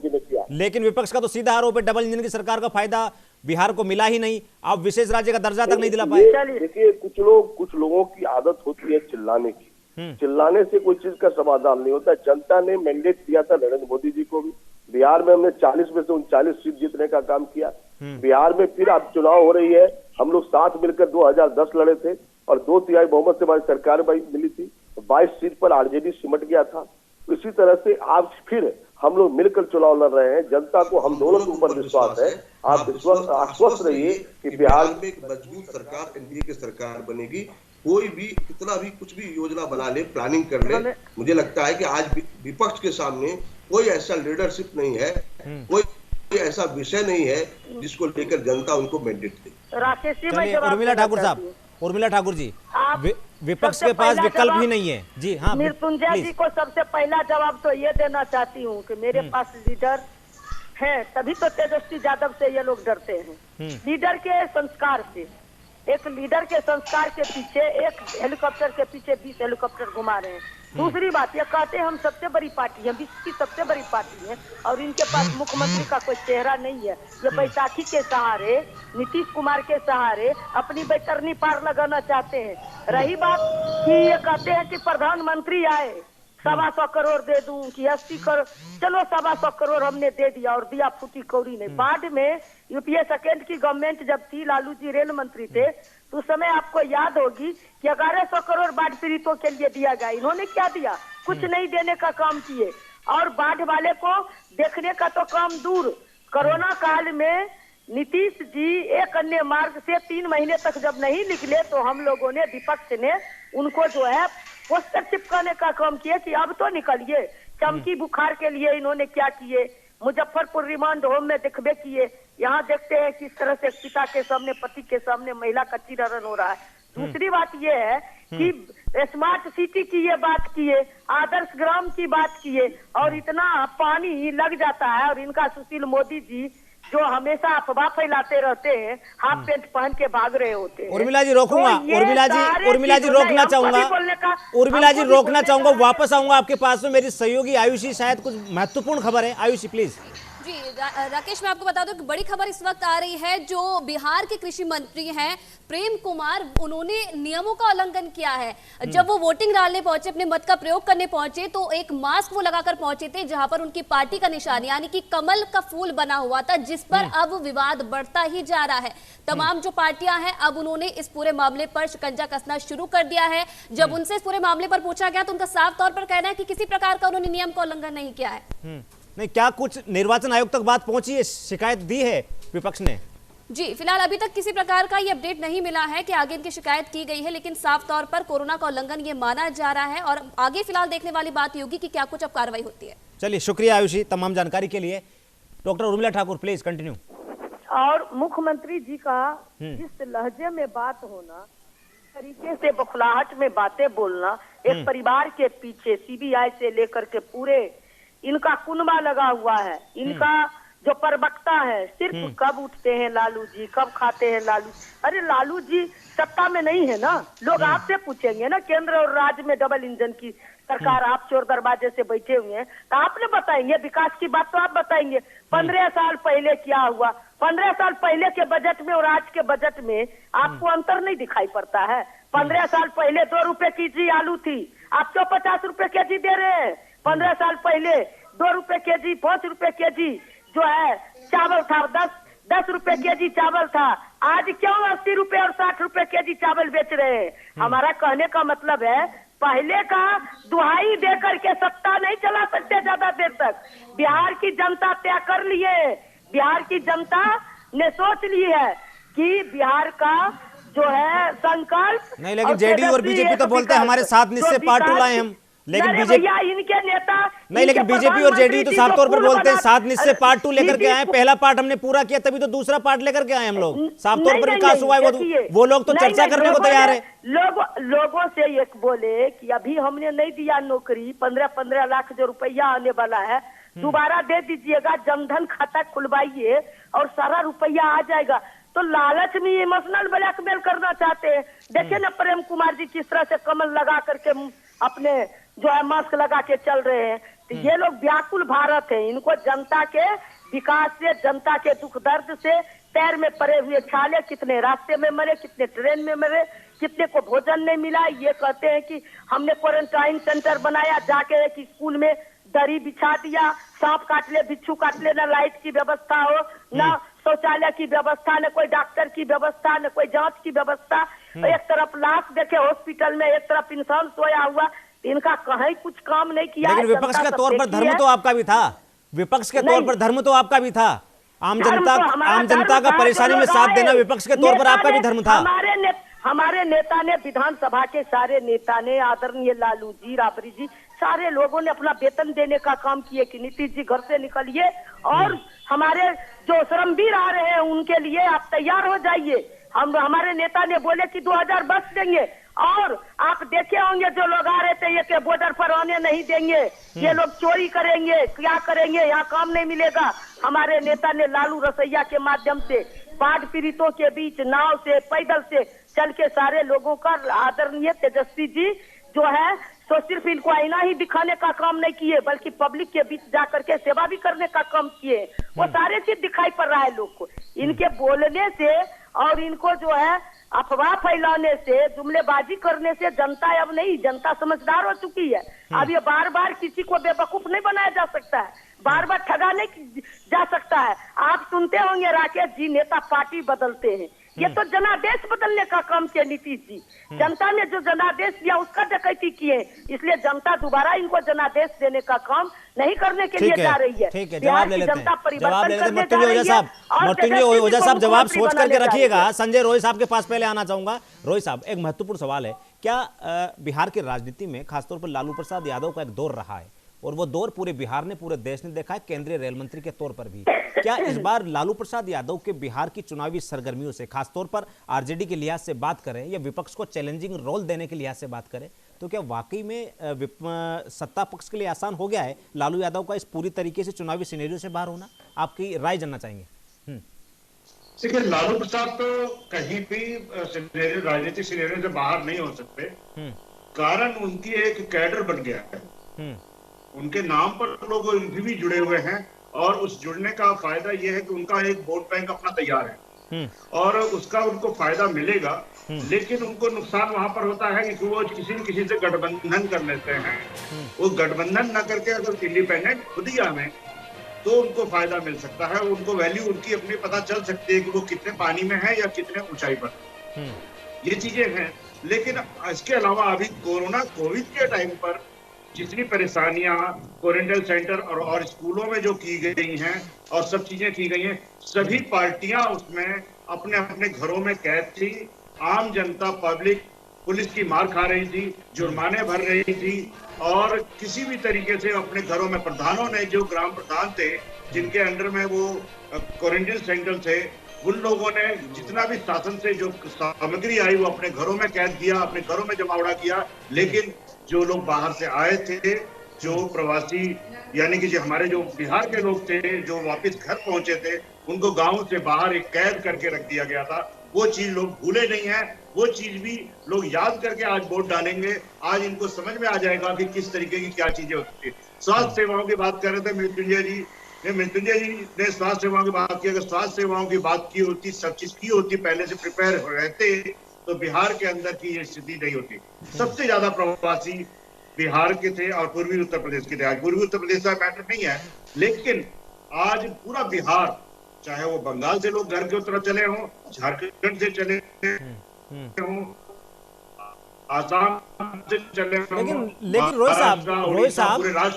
लेकिन विपक्ष का तो सीधा आरोप है डबल इंजन की सरकार का फायदा बिहार को मिला ही नहीं, आप विशेष राज्य का दर्जा तक नहीं दिला पाए। देखिए कुछ लोगों की आदत होती है चिल्लाने की, चिल्लाने से कोई चीज का समाधान नहीं होता। जनता ने मैंडेट दिया था नरेंद्र मोदी जी को भी, बिहार में हमने 40 में से 39 सीट जीतने का काम किया। बिहार में फिर अब चुनाव हो रही है, हम लोग साथ मिलकर 2010 लड़े थे और 2/3 बहुमत से हमारी सरकार मिली थी, 22 सीट पर आरजेडी सिमट गया था। इसी तरह से आज फिर हम लोग मिलकर चुनाव लड़ रहे हैं। जनता को हम दोनों के ऊपर विश्वास है, आप आश्वस्त रहिए कि बिहार में एक मजबूत सरकार, एनडीए की सरकार बनेगी। कोई भी कितना भी कुछ भी योजना बना ले, प्लानिंग कर ले, मुझे लगता है कि आज विपक्ष के सामने कोई ऐसा लीडरशिप नहीं है, कोई ऐसा विषय नहीं है जिसको लेकर जनता उनको मैंडेट दे। राकेश जी, उर्मिला ठाकुर साहब, उर्मिला ठाकुर जी, विपक्ष के पास विकल्प ही नहीं है जी। हाँ, मृत्युंजय जी को सबसे पहला जवाब तो ये देना चाहती हूँ कि मेरे पास लीडर है, तभी तो तेजस्वी यादव से ये लोग डरते हैं। लीडर के संस्कार से, एक लीडर के संस्कार के पीछे एक हेलीकॉप्टर के पीछे 20 हेलीकॉप्टर घुमा रहे हैं। दूसरी बात, ये कहते हैं हम सबसे बड़ी पार्टी है, विश्व की सबसे बड़ी पार्टी है और इनके पास मुख्यमंत्री का कोई चेहरा नहीं है। ये बैसाखी के सहारे, नीतीश कुमार के सहारे अपनी बैतरनी पार लगाना चाहते हैं। रही बात कि ये कहते हैं कि प्रधानमंत्री आए 125 करोड़ दे दूं कि 80 करोड़, चलो 125 करोड़ हमने दे दिया और दिया फूटी कौड़ी नहीं। बाद में यूपीए सेकेंड की गवर्नमेंट जब थी, लालू जी रेल मंत्री थे, तो उस समय आपको याद होगी कि 1100 करोड़ बाढ़ पीड़ितों के लिए दिया गया। इन्होंने क्या दिया? कुछ नहीं देने का काम किए और बाढ़ वाले को देखने का तो काम दूर। कोरोना काल में नीतीश जी एक अन्य मार्ग से 3 महीने तक जब नहीं निकले तो हम लोगों ने, विपक्ष ने उनको जो है पोस्टर चिपकाने का काम किया कि अब तो निकलिए। चमकी बुखार के लिए इन्होंने क्या किए? मुजफ्फरपुर रिमांड होम में दिखबे किए। यहाँ देखते हैं किस तरह से पिता के सामने, पति के सामने महिला का चीरहरण हो रहा है। दूसरी बात ये है कि स्मार्ट सिटी की ये बात किए, आदर्श ग्राम की बात किए और इतना पानी लग जाता है और इनका सुशील मोदी जी जो हमेशा अफवाह फैलाते रहते हैं, हाफ पेंट पहन के भाग रहे होते हैं। उर्मिला जी रोकूंगा, उर्मिला जी रोकना चाहूंगा, उर्मिला जी रोकना चाहूंगा, वापस आऊंगा आपके पास में। मेरी सहयोगी आयुषी शायद कुछ महत्वपूर्ण खबर है, आयुषी प्लीज। जी राकेश, मैं आपको बता दूं कि बड़ी खबर इस वक्त आ रही है। जो बिहार के कृषि मंत्री हैं प्रेम कुमार, उन्होंने नियमों का उल्लंघन किया है। जब वो वोटिंग डालने पहुंचे, अपने मत का प्रयोग करने पहुंचे, तो एक मास्क वो लगाकर पहुंचे थे जहां पर उनकी पार्टी का निशान यानी कि कमल का फूल बना हुआ था, जिस पर अब विवाद बढ़ता ही जा रहा है। तमाम जो पार्टियां हैं अब उन्होंने इस पूरे मामले पर शिकंजा कसना शुरू कर दिया है। जब उनसे इस पूरे मामले पर पूछा गया तो उनका साफ तौर पर कहना है कि किसी प्रकार का उन्होंने नियम का उल्लंघन नहीं किया है। नहीं, क्या कुछ निर्वाचन आयोग तक बात पहुंची है? शिकायत दी है विपक्ष ने? जी फिलहाल अभी तक किसी प्रकार का ये अपडेट नहीं मिला है कि आगे इनकी शिकायत की गई है, लेकिन साफ तौर पर कोरोना का उल्लंघन ये माना जा रहा है और आगे फिलहाल देखने वाली बात ये होगी कि क्या कुछ अब कार्रवाई होती है। चलिए, शुक्रिया आयुषी तमाम जानकारी के लिए। Doctor Urmila Thakur please continue. और मुख्यमंत्री जी का जिस लहजे में बात होना, तरीके से बखलाहट में बातें बोलना, एक परिवार के पीछे सीबीआई से लेकर के पूरे इनका कुनबा लगा हुआ है। इनका जो प्रवक्ता है, सिर्फ कब उठते हैं लालू जी, कब खाते हैं लालू। अरे लालू जी सत्ता में नहीं है ना, लोग आपसे पूछेंगे ना। केंद्र और राज्य में डबल इंजन की सरकार, आप चोर दरवाजे से बैठे हुए हैं तो आपने बताएंगे, विकास की बात तो आप बताएंगे। 15 साल पहले क्या हुआ, 15 साल पहले के बजट में और आज के बजट में आपको अंतर नहीं दिखाई पड़ता है? 15 साल पहले 2 रुपए केजी आलू थी, आप क्यों 50 रुपए केजी दे रहे हैं? 15 साल पहले 2 रुपए केजी, 5 रुपए केजी जो है चावल था, 10 रुपए केजी चावल था। आज क्यों 80 रुपए और 60 रुपए केजी चावल बेच रहे हैं? हमारा कहने का मतलब है, पहले का दुहाई दे करके सत्ता नहीं चला सकते ज्यादा देर तक। बिहार की जनता तय कर लिए, बिहार की जनता ने सोच ली है कि बिहार का जो है संकल्प नहीं, लेकिन जेडीयू और बीजेपी तो बोलते हैं हमारे साथ निश्चय पार्ट टू लाए हम, लेकिन बीजेपी इनके नेता नहीं, लेकिन बीजेपी और जेडीयू तो साफ तौर पर बोलते हैं साथ निश्चय पार्ट 2 लेकर के आए। पहला पार्ट हमने पूरा किया, तभी तो दूसरा पार्ट लेकर के आए हम लोग। साफ तौर पर विकास हुआ है, वो लोग तो चर्चा करने को तैयार है। लोगों से एक बोले कि अभी हमने नहीं दिया नौकरी, 15-15 लाख जो रुपया आने वाला है दोबारा दे दीजिएगा, जनधन खाता खुलवाइए और सारा रुपया आ जाएगा। तो लालच में इमोशनल ब्लैकमेल करना चाहते हैं। देखिए ना प्रेम कुमार जी किस तरह से कमल लगा करके अपने जो है मास्क लगा के चल रहे हैं। तो ये लोग व्याकुल भारत है, इनको जनता के विकास से, जनता के दुख दर्द से पैर में पड़े हुए छाले, कितने रास्ते में मरे, कितने ट्रेन में मरे, कितने को भोजन नहीं मिला। ये कहते हैं कि हमने क्वारंटाइन सेंटर बनाया, जाके एक स्कूल में दरी बिछा दिया, सांप काट ले, बिच्छू काट ले, ना लाइट की व्यवस्था हो, ना शौचालय की व्यवस्था, न कोई डॉक्टर की व्यवस्था, न कोई जांच की व्यवस्था। एक तरफ लाश देखे हॉस्पिटल में, एक तरफ इंसान सोया हुआ, इनका कहीं कुछ काम नहीं किया। लेकिन विपक्ष के तौर पर धर्म तो आपका भी था, विपक्ष के तौर पर धर्म तो आपका भी था। आम जनता का परेशानी में साथ देना विपक्ष के तौर पर आपका भी धर्म था। हमारे नेता ने, विधानसभा के सारे नेता ने, आदरणीय लालू जी, राबड़ी जी, सारे लोगों ने अपना वेतन देने का काम किए कि नीतीश जी घर से निकलिए और हमारे जो श्रमवीर आ रहे हैं उनके लिए आप तैयार हो जाइए। हमारे नेता ने बोले कि 2000 बस देंगे, और आप देखे होंगे जो लोग आ रहे थे ये के बॉर्डर पर आने नहीं देंगे, ये लोग चोरी करेंगे, क्या करेंगे, यहाँ काम नहीं मिलेगा। हमारे नेता ने लालू रसैया के माध्यम से बाढ़ पीड़ितों के बीच नाव से, पैदल से चल के सारे लोगों का, आदरणीय तेजस्वी जी जो है तो सिर्फ इनको आईना ही दिखाने का काम नहीं किए, बल्कि पब्लिक के बीच जाकर के सेवा भी करने का काम किए। वो सारे चीज दिखाई पड़ रहा है लोग को, इनके बोलने से और इनको जो है अफवाह फैलाने से, जुमलेबाजी करने से जनता अब नहीं, जनता समझदार हो चुकी है। अब ये बार बार किसी को बेवकूफ नहीं बनाया जा सकता है, बार बार ठगा नहीं जा सकता है। आप सुनते होंगे राकेश जी, नेता पार्टी बदलते हैं, ये तो जनादेश बदलने का काम किया नीतीश जी। जनता ने जो जनादेश दिया उसका डकैती किए, इसलिए जनता दोबारा इनको जनादेश देने का काम नहीं करने के लिए जा रही है। ठीक है, जवाब ले लेते हैं, मृत्युंजय ओझा साहब जवाब सोच करके रखिएगा। संजय रोय साहब के पास पहले आना चाहूंगा। रोय साहब, एक महत्वपूर्ण सवाल है, क्या बिहार की राजनीति में खासतौर पर लालू प्रसाद यादव का एक दौर रहा है, और वो दौर पूरे बिहार ने, पूरे देश ने देखा है, केंद्रीय रेल मंत्री के तौर पर भी। क्या इस बार लालू प्रसाद यादव के बिहार की चुनावी सरगर्मियों से, खासतौर पर आरजेडी के लिहाज से बात करें या विपक्ष को चैलेंजिंग रोल देने के लिहाज से बात करें, तो क्या वाकई में सत्ता पक्ष के लिए आसान हो गया है लालू यादव का इस पूरी तरीके से चुनावी सिनेरियो से बाहर होना? आपकी राय जानना चाहेंगे। देखिए, लालू प्रसाद तो कहीं भी राजनीतिक सिनेरियो से बाहर नहीं हो सकते, कारण उनकी एक कैडर बन गया है। उनके नाम पर लोग भी जुड़े हुए हैं, और उस जुड़ने का फायदा यह है कि उनका एक वोट बैंक अपना तैयार है, और उसका उनको फायदा मिलेगा। लेकिन उनको नुकसान वहां पर होता है कि वो किसी न किसी से गठबंधन कर लेते हैं। वो गठबंधन न करके अगर इंडिपेंडेंट खुद ही आवे तो उनको फायदा मिल सकता है, उनको वैल्यू उनकी अपनी पता चल सकती है कि वो कितने पानी में है या कितने ऊंचाई पर। ये चीजें हैं। लेकिन इसके अलावा अभी कोविड के टाइम पर जितनी परेशानियां क्वारंटाइन सेंटर और स्कूलों में जो की गई हैं और सब चीजें की गई हैं, सभी पार्टियां उसमें अपने अपने घरों में कैद थी। आम जनता, पब्लिक पुलिस की मार खा रही थी, जुर्माने भर रही थी, और किसी भी तरीके से अपने घरों में, प्रधानों ने, जो ग्राम प्रधान थे जिनके अंडर में वो क्वारंटाइन सेंटर थे, उन लोगों ने जितना भी शासन से जो सामग्री आई वो अपने घरों में कैद किया, अपने घरों में जमावड़ा किया। लेकिन जो लोग बाहर से आए थे, जो प्रवासी यानी कि जो हमारे जो बिहार के लोग थे जो वापस घर पहुंचे थे, उनको गांव से बाहर एक कैद करके रख दिया गया था। वो चीज लोग भूले नहीं है, वो चीज भी लोग याद करके आज वोट डालेंगे। आज इनको समझ में आ जाएगा कि किस तरीके की क्या चीजें होती है। स्वास्थ्य सेवाओं की बात कर रहे थे मृत्युंजय जी ने स्वास्थ्य सेवाओं की बात की। अगर स्वास्थ्य सेवाओं की बात की होती, सब चीज की होती, पहले से प्रिपेयर रहते, तो बिहार के अंदर की ये स्थिति नहीं होती। सबसे ज्यादा प्रवासी बिहार के थे और पूर्वी उत्तर प्रदेश के थे। आज पूर्वी उत्तर प्रदेश का मैटर नहीं है, लेकिन आज पूरा बिहार, चाहे वो बंगाल से लोग घर की तरफ चले हों, झारखंड से चले हों, आसाम से चले हों, लेकिन रोय साहब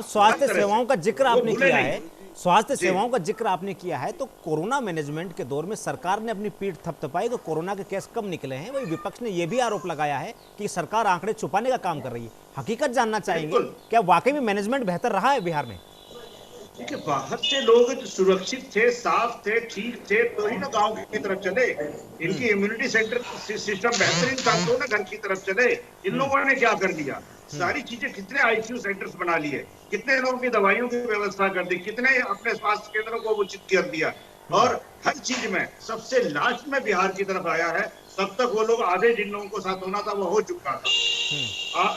स्वास्थ्य सेवाओं का जिक्र आपने किया है, स्वास्थ्य सेवाओं का जिक्र आपने किया है, तो कोरोना मैनेजमेंट के दौर में सरकार ने अपनी पीठ थपथपाई तो कोरोना के केस कम निकले हैं। वही विपक्ष ने यह भी आरोप लगाया है कि सरकार आंकड़े छुपाने का काम कर रही है। हकीकत जानना चाहेंगे, क्या वाकई में मैनेजमेंट बेहतर रहा है बिहार में? देखिए, बाहर से लोग सुरक्षित थे, साफ थे, ठीक थे, तो ही ना गांव की तरफ चले। इनकी इम्यूनिटी सेंटर सिस्टम बेहतरीन था तो ना घर की तरफ चले। इन लोगों ने क्या कर दिया, सारी चीजें, कितने आईसीयू सेंटर्स बना लिए, कितने लोगों की दवाइयों की व्यवस्था कर दी, कितने अपने स्वास्थ्य केंद्रों को उचित कर दिया, और हर चीज में सबसे लास्ट में बिहार की तरफ आया है। तब तक वो लोग आधे जिन लोगों को साथ होना था वो हो चुका था।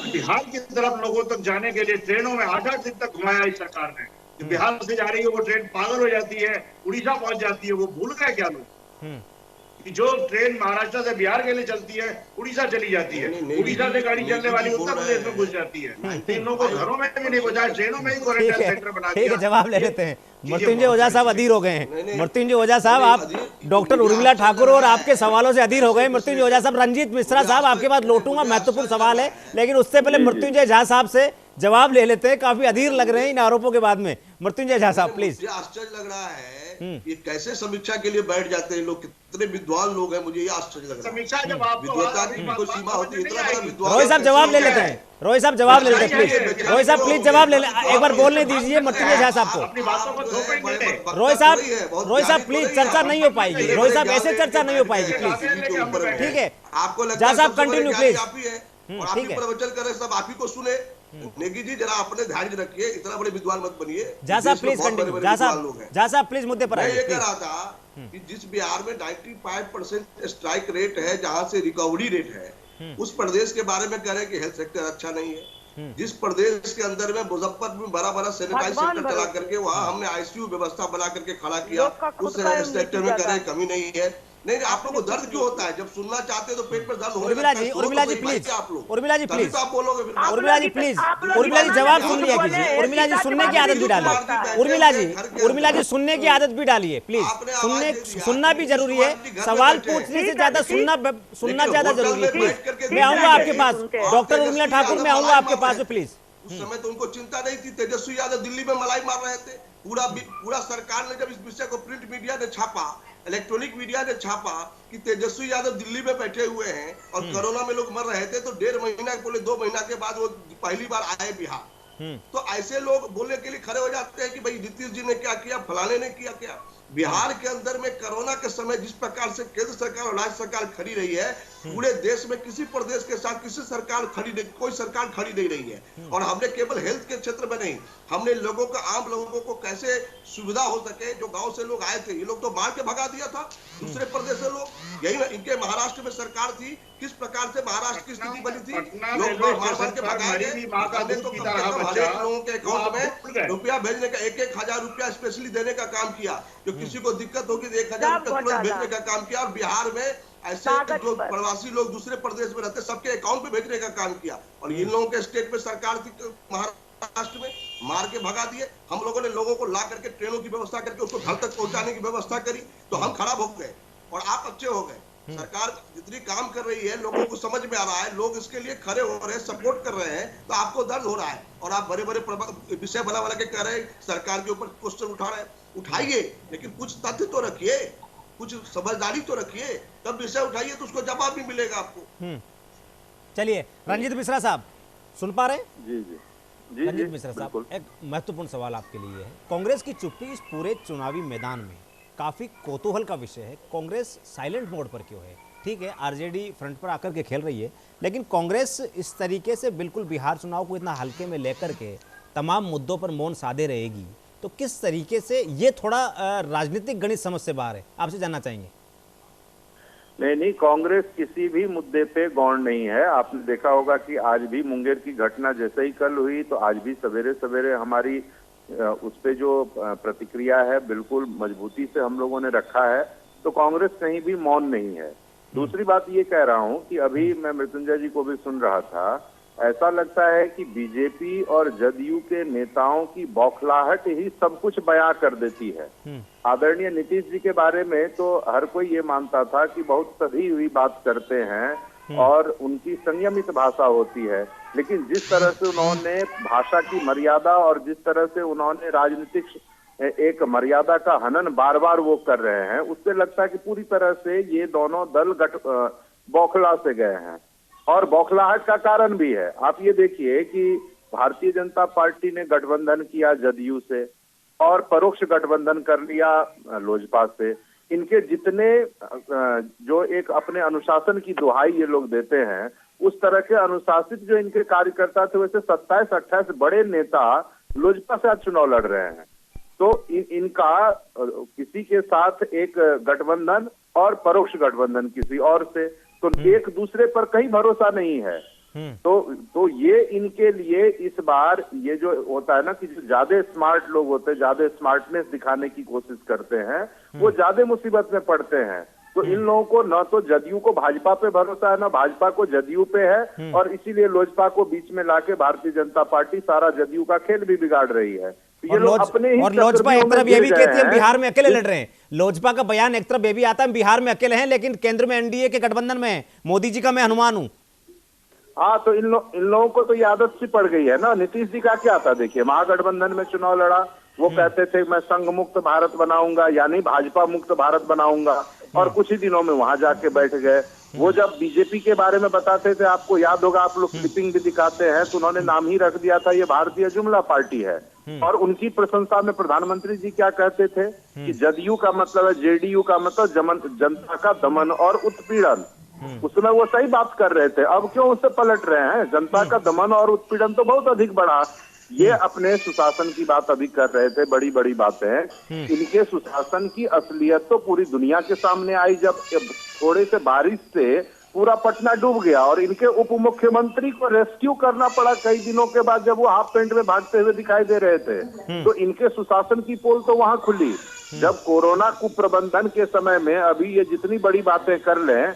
बिहार की तरफ लोगों तक जाने के लिए ट्रेनों में 8-8 दिन तक घुमाया इस सरकार ने। बिहार से जा रही है वो ट्रेन पागल हो जाती है, उड़ीसा पहुंच जाती है। वो भूल गए क्या लोग कि जो ट्रेन महाराष्ट्र से बिहार के लिए चलती है उड़ीसा चली जाती है, उड़ीसा से गाड़ी चलने वाली उत्तर प्रदेश में घुस जाती है। इन लोगों को घरों में भी नहीं पहुंचा, ट्रेनों में ही क्वारंटाइन सेंटर बना दिया। जवाब ले लेते हैं। मृत्युंजय ओझा साहब अधीर हो गए हैं। मृत्युंजय ओझा साहब, आप डॉक्टर उर्मिला ठाकुर और आपके सवालों से अधीर हो गए। मृत्युंजय ओझा साहब, रंजीत मिश्रा साहब आपके पास लौटूंगा, महत्वपूर्ण सवाल है, लेकिन उससे पहले मृत्युंजय झा साहब से जवाब ले लेते हैं। काफी अधीर लग रहे हैं इन आरोपों के बाद में। मृत्युंजय झा साहब प्लीज। मुझे आश्चर्य लग रहा है ये कैसे समीक्षा के लिए बैठ जाते हैं लोग, कितने विद्वान लोग हैं, मुझे ये आश्चर्य लग रहा है। समीक्षा जब आप विद्वता की कोई सीमा होती है, इतना बड़ा विद्वान। रोहित साहब जवाब ले लेते हैं, रोहित साहब जवाब ले लेते हैं प्लीज। रोहित साहब प्लीज जवाब ले लें, एक बार बोलने दीजिए मृत्युंजय झा साहब को। रोहित साहब प्लीज, चर्चा नहीं हो पाएगी। रोहित साहब ऐसे चर्चा नहीं हो पाएगी प्लीज, ठीक है। आपको लगता है साहब कंटिन्यू प्लीज। और आप ही प्रवचन कर रहे, सब आप ही को सुने। नेगी जी जरा अपने ध्यान रखिए, इतना बड़े विद्वान मत बनिए। झा साहब प्लीज कंटिन्यू। झा साहब प्लीज मुद्दे पर आइए। मैं ये कह रहा था कि जिस बिहार में 95% स्ट्राइक रेट है, जहां से रिकवरी रेट है, उस प्रदेश के बारे में कह रहे हैं कि हेल्थ सेक्टर अच्छा नहीं है। जिस प्रदेश के अंदर में मुजफ्फरपुर में बड़ा सैनिटाइज सेंटर चला करके वहां हमने आईसीयू व्यवस्था बना करके खड़ा किया, उस सेक्टर में कह रहे कमी नहीं है। नहीं, आप लोगों को दर्द क्यों होता है? जब सुनना चाहते हो तो पेट में दर्द होने लगता है। उर्मिला जी प्लीज, उर्मिला जी प्लीज, आप बोलोगे। उर्मिला जी प्लीज, उर्मिला जी जवाब सुन लिया कीजिए। उर्मिला जी सुनने की आदत भी डालिए। उर्मिला जी सुनने की आदत भी डालिए प्लीज। सुनना भी जरूरी है, सवाल पूछने से ज्यादा सुनना ज्यादा जरूरी है। प्लीज मैं आऊंगा आपके पास, डॉक्टर उर्मिला ठाकुर मैं आऊंगा आपके पास में प्लीज। उस समय तो उनको चिंता नहीं थी। तेजस्वी यादव दिल्ली में मलाई मार रहे थे। पूरा सरकार ने जब इस विषय को प्रिंट मीडिया ने छापा, इलेक्ट्रॉनिक मीडिया ने छापा कि तेजस्वी यादव दिल्ली में बैठे हुए हैं और कोरोना में लोग मर रहे थे, तो 1.5 महीना बोले 2 महीना के बाद वो पहली बार आए बिहार। तो ऐसे लोग बोलने के लिए खड़े हो जाते हैं कि भाई नीतीश जी ने क्या किया, फलाने ने किया क्या। बिहार के अंदर में कोरोना के समय जिस प्रकार से केंद्र सरकार और राज्य सरकार खड़ी रही है, पूरे देश में किसी प्रदेश के साथ किसी सरकार कोई सरकार खड़ी नहीं रही है। और हमने केवल हेल्थ के क्षेत्र में नहीं, हमने लोगों का, आम लोगों को कैसे सुविधा हो सके। जो गांव से लोग आए थे, ये लोग तो मार के भगा दिया था दूसरे प्रदेश से लोग। यही ना, इनके महाराष्ट्र में सरकार थी, किस प्रकार से महाराष्ट्र की स्थिति बनी थी, लोग मार के भगाए गए। तो हरेक लोगों के अकाउंट में रुपया भेजने का 1-1 हजार रुपया स्पेशली देने का काम किया। जो किसी को दिक्कत होगी तो 1,000 रुपया तुरंत भेजने का काम किया। और बिहार में ऐसे जो प्रवासी लोग दूसरे प्रदेश में रहते, सबके अकाउंट में भेजने का काम किया। और इन लोगों के स्टेट में सरकार थी महाराष्ट्र में, मार के भगा दिए। हम लोगों ने लोगों को ला करके ट्रेनों की व्यवस्था करके उसको घर तक पहुंचाने की व्यवस्था करी, तो हम खराब हो गए और आप अच्छे हो गए। सरकार जितनी काम कर रही है, लोगों को समझ में आ रहा है, लोग इसके लिए खड़े हो रहे हैं, सपोर्ट कर रहे हैं, तो आपको दर्द हो रहा है। और आप बड़े विषय बना के कह रहे हैं, सरकार के ऊपर क्वेश्चन उठा रहे हैं। उठाइए, लेकिन कुछ तथ्य तो रखिए, कुछ समझदारी तो रखिए, तब विषय उठाइए तो उसको जवाब भी मिलेगा आपको। चलिए रंजीत मिश्रा साहब सुन पा रहे हैं? जी रंजीत मिश्रा साहब, एक महत्वपूर्ण सवाल आपके लिए है। कांग्रेस की चुप्पी इस पूरे चुनावी मैदान में काफी कौतूहल का विषय है। कांग्रेस साइलेंट मोड पर क्यों है? ठीक है, आरजेडी फ्रंट पर आकर के खेल रही है, लेकिन कांग्रेस इस तरीके से बिल्कुल बिहार चुनाव को इतना हल्के में लेकर के तमाम मुद्दों पर मौन साधे रहेगी, तो किस तरीके से ये थोड़ा राजनीतिक गणित समझ से बाहर है, आपसे जानना चाहेंगे। नहीं, कांग्रेस किसी भी मुद्दे पे गौण नहीं है। आपने देखा होगा कि आज भी मुंगेर की घटना जैसे ही कल हुई, तो आज भी सवेरे सवेरे हमारी उस पे जो प्रतिक्रिया है बिल्कुल मजबूती से हम लोगों ने रखा है। तो कांग्रेस कहीं भी मौन नहीं है। दूसरी बात ये कह रहा हूँ कि अभी मैं मृत्युंजय जी को भी सुन रहा था, ऐसा लगता है कि बीजेपी और जदयू के नेताओं की बौखलाहट ही सब कुछ बयां कर देती है। आदरणीय नीतीश जी के बारे में तो हर कोई ये मानता था कि बहुत सधी हुई बात करते हैं और उनकी संयमित भाषा होती है, लेकिन जिस तरह से उन्होंने भाषा की मर्यादा और जिस तरह से उन्होंने राजनीतिक एक मर्यादा का हनन बार बार वो कर रहे हैं, उससे लगता है कि पूरी तरह से ये दोनों दल बौखला से गए हैं। और बौखलाहट का कारण भी है। आप ये देखिए कि भारतीय जनता पार्टी ने गठबंधन किया जदयू से और परोक्ष गठबंधन कर लिया लोजपा से। इनके जितने जो एक अपने अनुशासन की दुहाई ये लोग देते हैं, उस तरह के अनुशासित जो इनके कार्यकर्ता थे, वैसे 27-28 बड़े नेता लोजपा से आज चुनाव लड़ रहे हैं। तो इनका किसी के साथ एक गठबंधन और परोक्ष गठबंधन किसी और से, तो एक दूसरे पर कहीं भरोसा नहीं है। तो ये इनके लिए इस बार ये जो होता है ना कि जो ज्यादा स्मार्ट लोग होते हैं, ज्यादा स्मार्टनेस दिखाने की कोशिश करते हैं, वो ज्यादा मुसीबत में पड़ते हैं। तो इन लोगों को न तो जदयू को भाजपा पे भरोसा है, न भाजपा को जदयू पे है, और इसीलिए लोजपा को बीच में लाके भारतीय जनता पार्टी सारा जदयू का खेल भी बिगाड़ रही है। तो ये लोग अपने ही और लोजपा एक तरफ ये भी कहती है बिहार में अकेले लड़ रहे हैं। लोजपा का बयान एक तरफ ये भी आता है बिहार में अकेले हैं, लेकिन केंद्र में एनडीए के गठबंधन में है, मोदी जी का मैं हनुमान हूं। हाँ, तो इन लोगों को तो ये आदत सी पड़ गई है ना। नीतीश जी का क्या था, देखिए महागठबंधन में चुनाव लड़ा, वो कहते थे मैं संघ मुक्त भारत बनाऊंगा, यानी भाजपा मुक्त भारत बनाऊंगा, और कुछ ही दिनों में वहां जाके बैठ गए। वो जब बीजेपी के बारे में बताते थे, आपको याद होगा, आप लोग क्लिपिंग भी दिखाते हैं, तो उन्होंने नाम ही रख दिया था ये भारतीय जुमला पार्टी है। और उनकी प्रशंसा में प्रधानमंत्री जी क्या कहते थे कि जदयू का मतलब है, जेडीयू का मतलब जनता का दमन और उत्पीड़न। उसमें वो सही बात कर रहे थे, अब क्यों उससे पलट रहे हैं? जनता का दमन और उत्पीड़न तो बहुत अधिक बढ़ा। ये अपने सुशासन की बात अभी कर रहे थे, बड़ी बड़ी बातें। इनके सुशासन की असलियत तो पूरी दुनिया के सामने आई जब थोड़े से बारिश से पूरा पटना डूब गया और इनके उप मुख्यमंत्री को रेस्क्यू करना पड़ा कई दिनों के बाद, जब वो हाफ पैंट में भागते हुए दिखाई दे रहे थे। तो इनके सुशासन की पोल तो वहां खुली जब कोरोना कुप्रबंधन के समय में। अभी ये जितनी बड़ी बातें कर लें,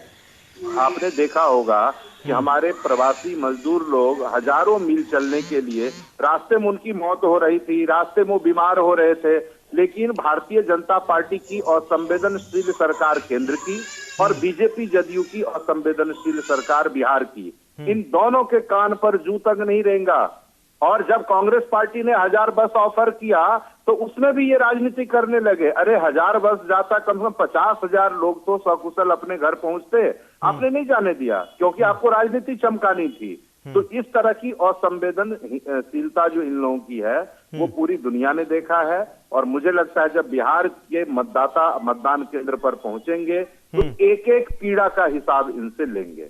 आपने देखा होगा कि हमारे प्रवासी मजदूर लोग हजारों मील चलने के लिए, रास्ते में उनकी मौत हो रही थी, रास्ते में बीमार हो रहे थे, लेकिन भारतीय जनता पार्टी की असंवेदनशील सरकार केंद्र की और बीजेपी जदयू की असंवेदनशील सरकार बिहार की, इन दोनों के कान पर जू तक नहीं रेंगा। और जब कांग्रेस पार्टी ने 1000 बस ऑफर किया तो उसमें भी ये राजनीति करने लगे। अरे 1000 बस जाता, कम से कम 50,000 लोग तो सकुशल अपने घर पहुंचते, आपने नहीं जाने दिया क्योंकि आपको राजनीति चमकानी थी। तो इस तरह की असंवेदनशीलता जो इन लोगों की है वो पूरी दुनिया ने देखा है। और मुझे लगता है जब बिहार के मतदाता मतदान केंद्र पर पहुंचेंगे तो एक एक पीड़ा का हिसाब इनसे लेंगे।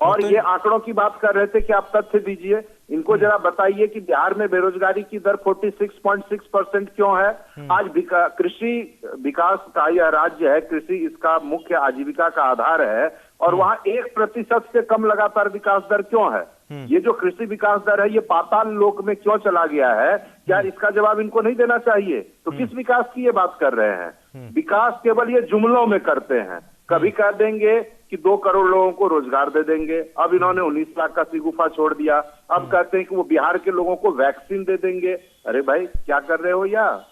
और ये आंकड़ों की बात कर रहे थे कि आप तथ्य दीजिए, इनको जरा बताइए कि बिहार में बेरोजगारी की दर 46.6% क्यों है। आज कृषि विकास का यह राज्य है, कृषि इसका मुख्य आजीविका का आधार है, और वहां 1% से कम लगातार विकास दर क्यों है? ये जो कृषि विकास दर है ये पाताल लोक में क्यों चला गया है? क्या इसका जवाब इनको नहीं देना चाहिए? तो किस विकास की ये बात कर रहे हैं? विकास केवल ये जुमलों में करते हैं। कभी कह देंगे कि 2 करोड़ लोगों को रोजगार दे देंगे, अब इन्होंने 19 लाख का शगुफा छोड़ दिया। अब कहते हैं कि वो बिहार के लोगों को वैक्सीन दे देंगे। अरे भाई क्या कर रहे हो यार?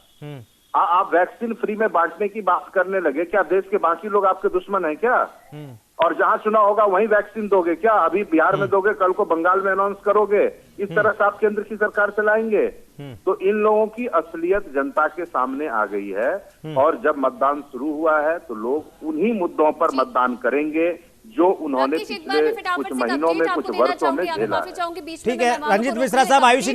आप वैक्सीन फ्री में बांटने की बात करने लगे, क्या देश के बाकी लोग आपके दुश्मन हैं क्या? और जहां चुनाव होगा वहीं वैक्सीन दोगे क्या? अभी बिहार में दोगे, कल को बंगाल में अनाउंस करोगे, इस तरह से आप केंद्र की सरकार चलाएंगे। तो इन लोगों की असलियत जनता के सामने आ गई है, और जब मतदान शुरू हुआ है तो लोग उन्हीं मुद्दों पर मतदान करेंगे जो उन्होंने पिछले कुछ महीनों में, कुछ वर्षों में झेला। ठीक है रंजित मिश्रा साहब, आयुषी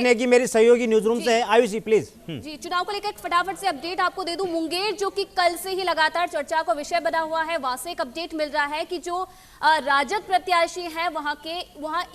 नेगी मेरी सहयोगी न्यूज रूम से है। आयुषी प्लीज। जी, चुनाव को लेकर एक फटाफट से अपडेट आपको दे दूं। मुंगेर जो कि कल से ही लगातार चर्चा का विषय बना हुआ है, वहां से एक अपडेट मिल रहा है कि जो राजद प्रत्याशी हैं वहां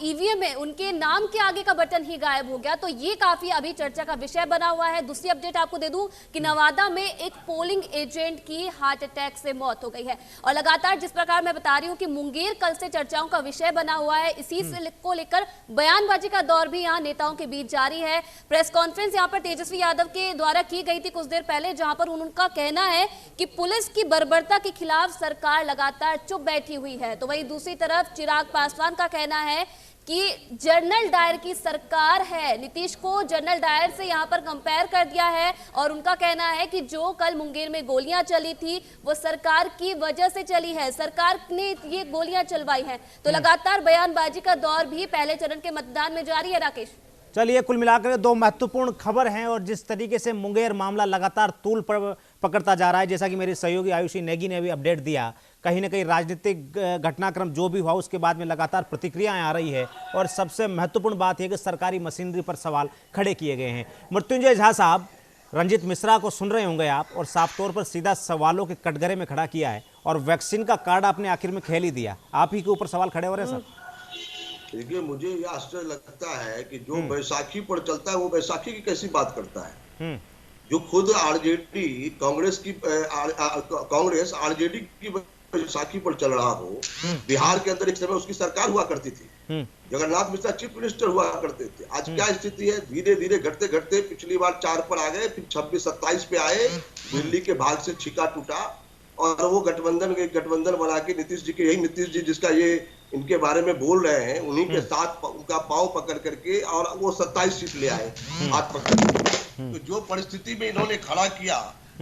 ईवीएम में उनके नाम के आगे का बटन ही गायब हो गया, तो ये काफी अभी चर्चा का विषय बना हुआ है। दूसरी अपडेट आपको दे दूं कि नवादा में एक पोलिंग एजेंट की हार्ट अटैक से मौत हो गई है। और लगातार जिस प्रकार मैं बता रही हूं कि मुंगेर कल से चर्चाओं का विषय बना हुआ है, इसी को लेकर बयानबाजी का दौर भी यहां नेताओं के बीच जारी है। प्रेस कॉन्फ्रेंस यहां पर तेजस्वी यादव के द्वारा की गई थी कुछ देर पहले, जहां पर उनका कहना है कि पुलिस की बर्बरता के खिलाफ सरकार लगातार चुप बैठी हुई है। तो वहीं दूसरी तरफ चिराग पासवान का कहना है कि जनरल डायर की सरकार है, नीतीश को जनरल डायर से यहां पर कंपेयर कर दिया है, और उनका कहना है कि जो कल मुंगेर में गोलियां चली थी वो सरकार की वजह से चली है, सरकार ने ये गोलियां चलवाई हैं। तो लगातार बयानबाजी का दौर भी पहले चरण के मतदान में जारी है। राकेश, चलिए कुल मिलाकर 2 महत्वपूर्ण खबर हैं, और जिस तरीके से मुंगेर मामला लगातार तूल पकड़ता जा रहा है, जैसा कि मेरी सहयोगी आयुषी नेगी ने भी अपडेट दिया, कहीं ना कहीं राजनीतिक घटनाक्रम जो भी हुआ उसके बाद में लगातार प्रतिक्रियाएं आ रही है, और सबसे महत्वपूर्ण बात यह कि सरकारी मशीनरी पर सवाल खड़े किए गए हैं। मृत्युंजय झा साहब, रंजित मिश्रा को सुन रहे होंगे आप, और साफ तौर पर सीधा सवालों के कटघरे में खड़ा किया है, और वैक्सीन का कार्ड आपने आखिर में खेल ही दिया। आप ही के ऊपर सवाल खड़े हो रहे हैं सर। देखिए, मुझे ये आश्चर्य लगता है कि जो बैसाखी पर चलता है वो बैसाखी की कैसी बात करता है। जो खुद आरजेडी कांग्रेस आरजेडी की बैसाखी पर चल रहा हो। बिहार के अंदर एक समय उसकी सरकार हुआ करती थी, जगन्नाथ मिश्रा चीफ मिनिस्टर हुआ करते थे। आज क्या स्थिति है, धीरे धीरे घटते घटते पिछली बार 4 पर आ गए, फिर 26-27 पे आए, दिल्ली के भाग से छिका टूटा और वो गठबंधन बना के नीतीश जी के, यही नीतीश जी जिसका ये इनके बारे में बोल रहे हैं, उन्हीं के साथ उनका पांव पकड़ करके और वो 27 सीट ले आए हाथ पकड़। तो जो परिस्थिति में इन्होंने खड़ा किया,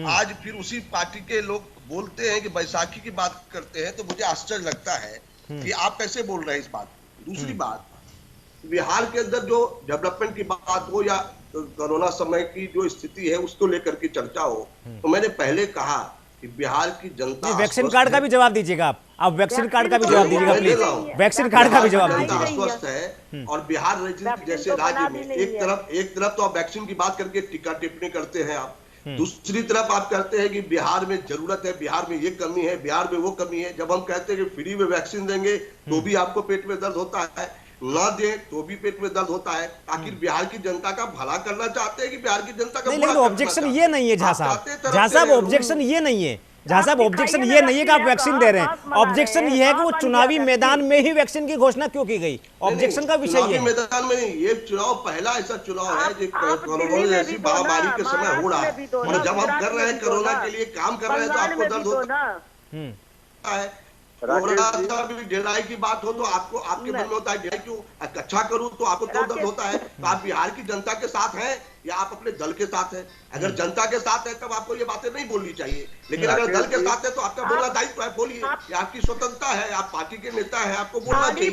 आज फिर उसी पार्टी के लोग बोलते हैं कि बैसाखी की बात करते हैं, तो मुझे आश्चर्य लगता है कि आप कैसे बोल रहे हैं इस बात। दूसरी बात, बिहार के अंदर जो डेवलपमेंट की बात हो या कोरोना समय की जो स्थिति है उसको लेकर के चर्चा हो, तो मैंने पहले कहा कि बिहार की जनता, वैक्सीन कार्ड का भी जवाब दीजिएगा आप वैक्सीन कार्ड का भी जवाब दीजिएगा प्लीज, वैक्सीन कार्ड का भी जवाब दीजिएगा। स्वस्थ है और बिहार जैसे राज्य में एक तरफ तो आप वैक्सीन की बात करके टीका टिप्पणी करते हैं आप, दूसरी तरफ आप कहते हैं कि बिहार में जरूरत है, बिहार में ये कमी है, बिहार में वो कमी है। जब हम कहते हैं कि फ्री में वैक्सीन देंगे तो भी आपको पेट में दर्द होता है, ना दे तो भी पेट में दर्द होता है। आखिर बिहार की जनता का भला करना चाहते हैं कि बिहार की जनता का? नहीं, लेकिन ऑब्जेक्शन ये नहीं है झा साहब, ऑब्जेक्शन ये नहीं है झा साहब, ऑब्जेक्शन ये नहीं है कि आप वैक्सीन दे रहे हैं, ऑब्जेक्शन ये है कि वो चुनावी मैदान में ही वैक्सीन की घोषणा क्यों की गई, ऑब्जेक्शन का विषय ये मैदान में नहीं। ये चुनाव पहला ऐसा चुनाव है जो कोरोना जैसी महामारी के समय हो रहा है, और जब हम कर रहे हैं कोरोना के लिए काम कर रहे हैं तो आपको दर्द होता है। ढिलाई की बात हो तो आपको, आपके मन में होता है ढिलाई क्यों, अच्छा करूं तो आपको तो दर्द होता है। तो आप बिहार की जनता के साथ हैं या आप अपने दल के साथ हैं? अगर जनता के साथ है तब आपको ये बातें नहीं बोलनी चाहिए, लेकिन अगर दल के साथ है तो आपका बोलना दायित्व है, बोलिए, आपकी स्वतंत्रता है, आप पार्टी के नेता है, आपको बोलना चाहिए।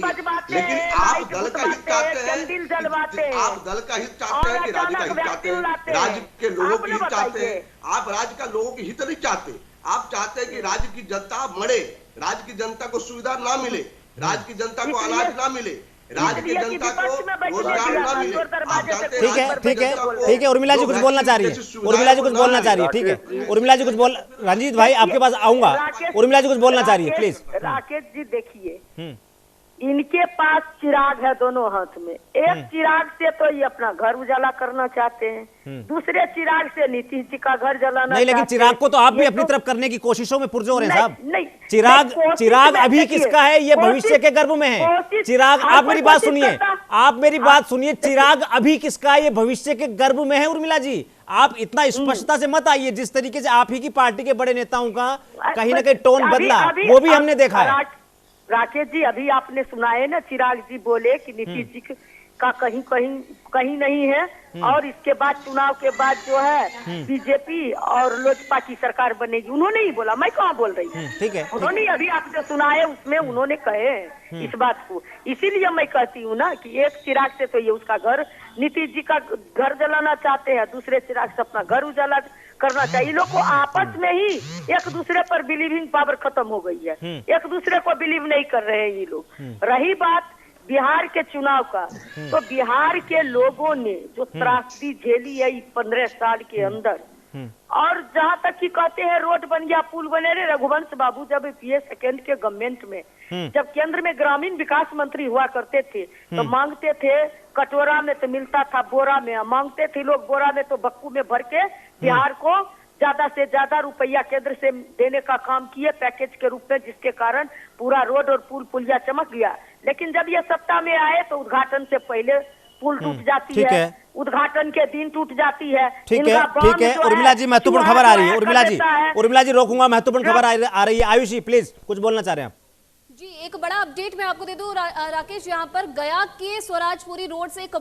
लेकिन आप दल का हित चाहते हैं, आप दल का हित चाहते हैं कि राज्य का हित चाहते हैं, राज्य के लोगों की हित चाहते हैं। आप राज्य का लोगों की हित नहीं चाहते, आप चाहते हैं कि राज्य की जनता मरे, राज्य की जनता को सुविधा ना मिले, राज्य की जनता को अनाज ना मिले, राज्य की जनता को रोजगार ना मिले। ठीक है, उर्मिला जी कुछ बोलना चाह रही है, उर्मिला जी कुछ बोलना चाह रही है, ठीक है, उर्मिला जी कुछ बोल, रंजीत भाई आपके पास आऊंगा, उर्मिला जी कुछ बोलना चाह रही है प्लीज। राकेश जी देखिए, इनके पास चिराग है दोनों हाथ में, एक चिराग से तो ये अपना घर उजाला करना चाहते हैं, दूसरे चिराग से नीतीश जी का घर जलाना नहीं, लेकिन चिराग को तो आप भी अपनी तरफ करने की कोशिशों में पुरजोर हैं साहब। चिराग अभी किसका है, ये भविष्य के गर्भ में है। चिराग, आप मेरी बात सुनिए, आप मेरी बात सुनिए, चिराग अभी किसका है, ये भविष्य के गर्भ में है। उर्मिला जी आप इतना स्पष्टता से मत आइए, जिस तरीके से आप ही की पार्टी के बड़े नेताओं का कहीं ना कहीं टोन बदला, वो भी हमने देखा है। राकेश जी अभी आपने सुना है ना, चिराग जी बोले कि नीतीश जी का कहीं नहीं है, और इसके बाद चुनाव के बाद जो है बीजेपी और लोजपा की सरकार बनेगी, उन्होंने ही बोला, मैं कहाँ बोल रही हूँ, ठीक है, उन्होंने अभी आपने सुना है उसमें उन्होंने कहे इस बात को। इसीलिए मैं कहती हूँ ना कि एक चिराग से तो ये उसका घर, नीतीश जी का घर जलाना चाहते हैं, दूसरे चिराग से अपना घर उजाला करना चाहिए। लोग को आपस में ही एक दूसरे पर बिलीविंग पावर खत्म हो गई है, एक दूसरे को बिलीव नहीं कर रहे हैं ये लोग। रही बात बिहार के चुनाव का, तो बिहार के लोगों ने जो त्रासदी झेली है 15 साल के अंदर, और जहाँ तक कि कहते हैं रोड बन गया, पुल बने रहे। रघुवंश बाबू जब पीए सेकेंड के गवर्नमेंट में, जब केंद्र में ग्रामीण विकास मंत्री हुआ करते थे, तो मांगते थे कटोरा में तो मिलता था बोरा में, मांगते थे लोग बोरा में तो बक्कू में भर के बिहार को ज्यादा से ज्यादा रुपया केंद्र से देने का काम किए पैकेज के रूप में, जिसके कारण पूरा रोड और पुल पुलिया चमक गया। लेकिन जब ये सत्ता में आए तो उद्घाटन से पहले पुल टूट जाती है, उद्घाटन के दिन टूट जाती है। ठीक है, उर्मिला जी महत्वपूर्ण खबर आ रही है, उर्मिला जी रोकूंगा, महत्वपूर्ण खबर आ रही है। आयुष जी प्लीज कुछ बोलना चाह रहे हैं आप। जी एक बड़ा अपडेट मैं आपको दे दूं राकेश, यहाँ पर गया के स्वराजपुरी रोड से एक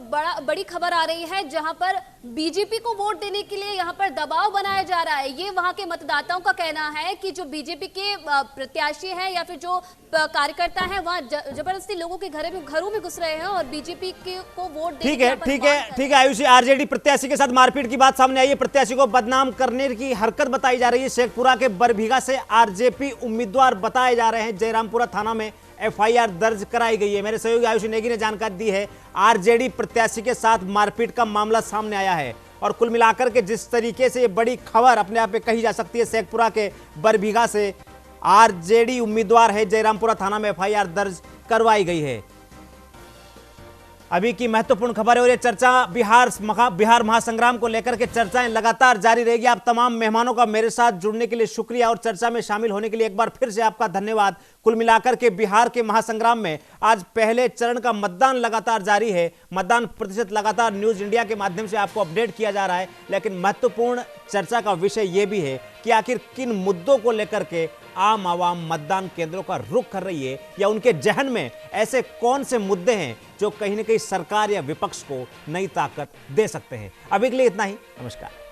बड़ी खबर आ रही है, जहां पर बीजेपी को वोट देने के लिए यहाँ पर दबाव बनाया जा रहा है। ये वहां के मतदाताओं का कहना है कि जो बीजेपी के प्रत्याशी हैं या फिर जो कार्यकर्ता हैं वहां जबरदस्ती लोगों के घरों में घुस रहे हैं और बीजेपी को वोट देने ठीक है आयुष जी, आरजेडी प्रत्याशी के साथ मारपीट की बात सामने आई है, प्रत्याशी को बदनाम करने की हरकत बताई जा रही है। शेखपुरा के बरभीगा से आरजेपी उम्मीदवार बताए जा रहे हैं, जयरामपुरा थाना में एफआईआर दर्ज कराई गई है। मेरे सहयोगी आयुष नेगी ने जानकारी दी है, आरजेडी प्रत्याशी के साथ मारपीट का मामला सामने आया है, और कुल मिलाकर के जिस तरीके से ये बड़ी खबर अपने आप में कही जा सकती है, शेखपुरा के बरभीगा से आरजेडी उम्मीदवार है, जयरामपुरा थाना में एफआईआर दर्ज करवाई गई है। अभी की महत्वपूर्ण खबर है और ये चर्चा बिहार महासंग्राम को लेकर के चर्चाएं लगातार जारी रहेगी। आप तमाम मेहमानों का मेरे साथ जुड़ने के लिए शुक्रिया और चर्चा में शामिल होने के लिए एक बार फिर से आपका धन्यवाद। कुल मिलाकर के बिहार के महासंग्राम में आज पहले चरण का मतदान लगातार जारी है। मतदान प्रतिशत लगातार न्यूज इंडिया के माध्यम से आपको अपडेट किया जा रहा है, लेकिन महत्वपूर्ण चर्चा का विषय यह भी है कि आखिर किन मुद्दों को लेकर के आम आवाम मतदान केंद्रों का रुख कर रही है, या उनके जहन में ऐसे कौन से मुद्दे हैं जो कहीं ना कहीं सरकार या विपक्ष को नई ताकत दे सकते हैं। अभी के लिए इतना ही। नमस्कार।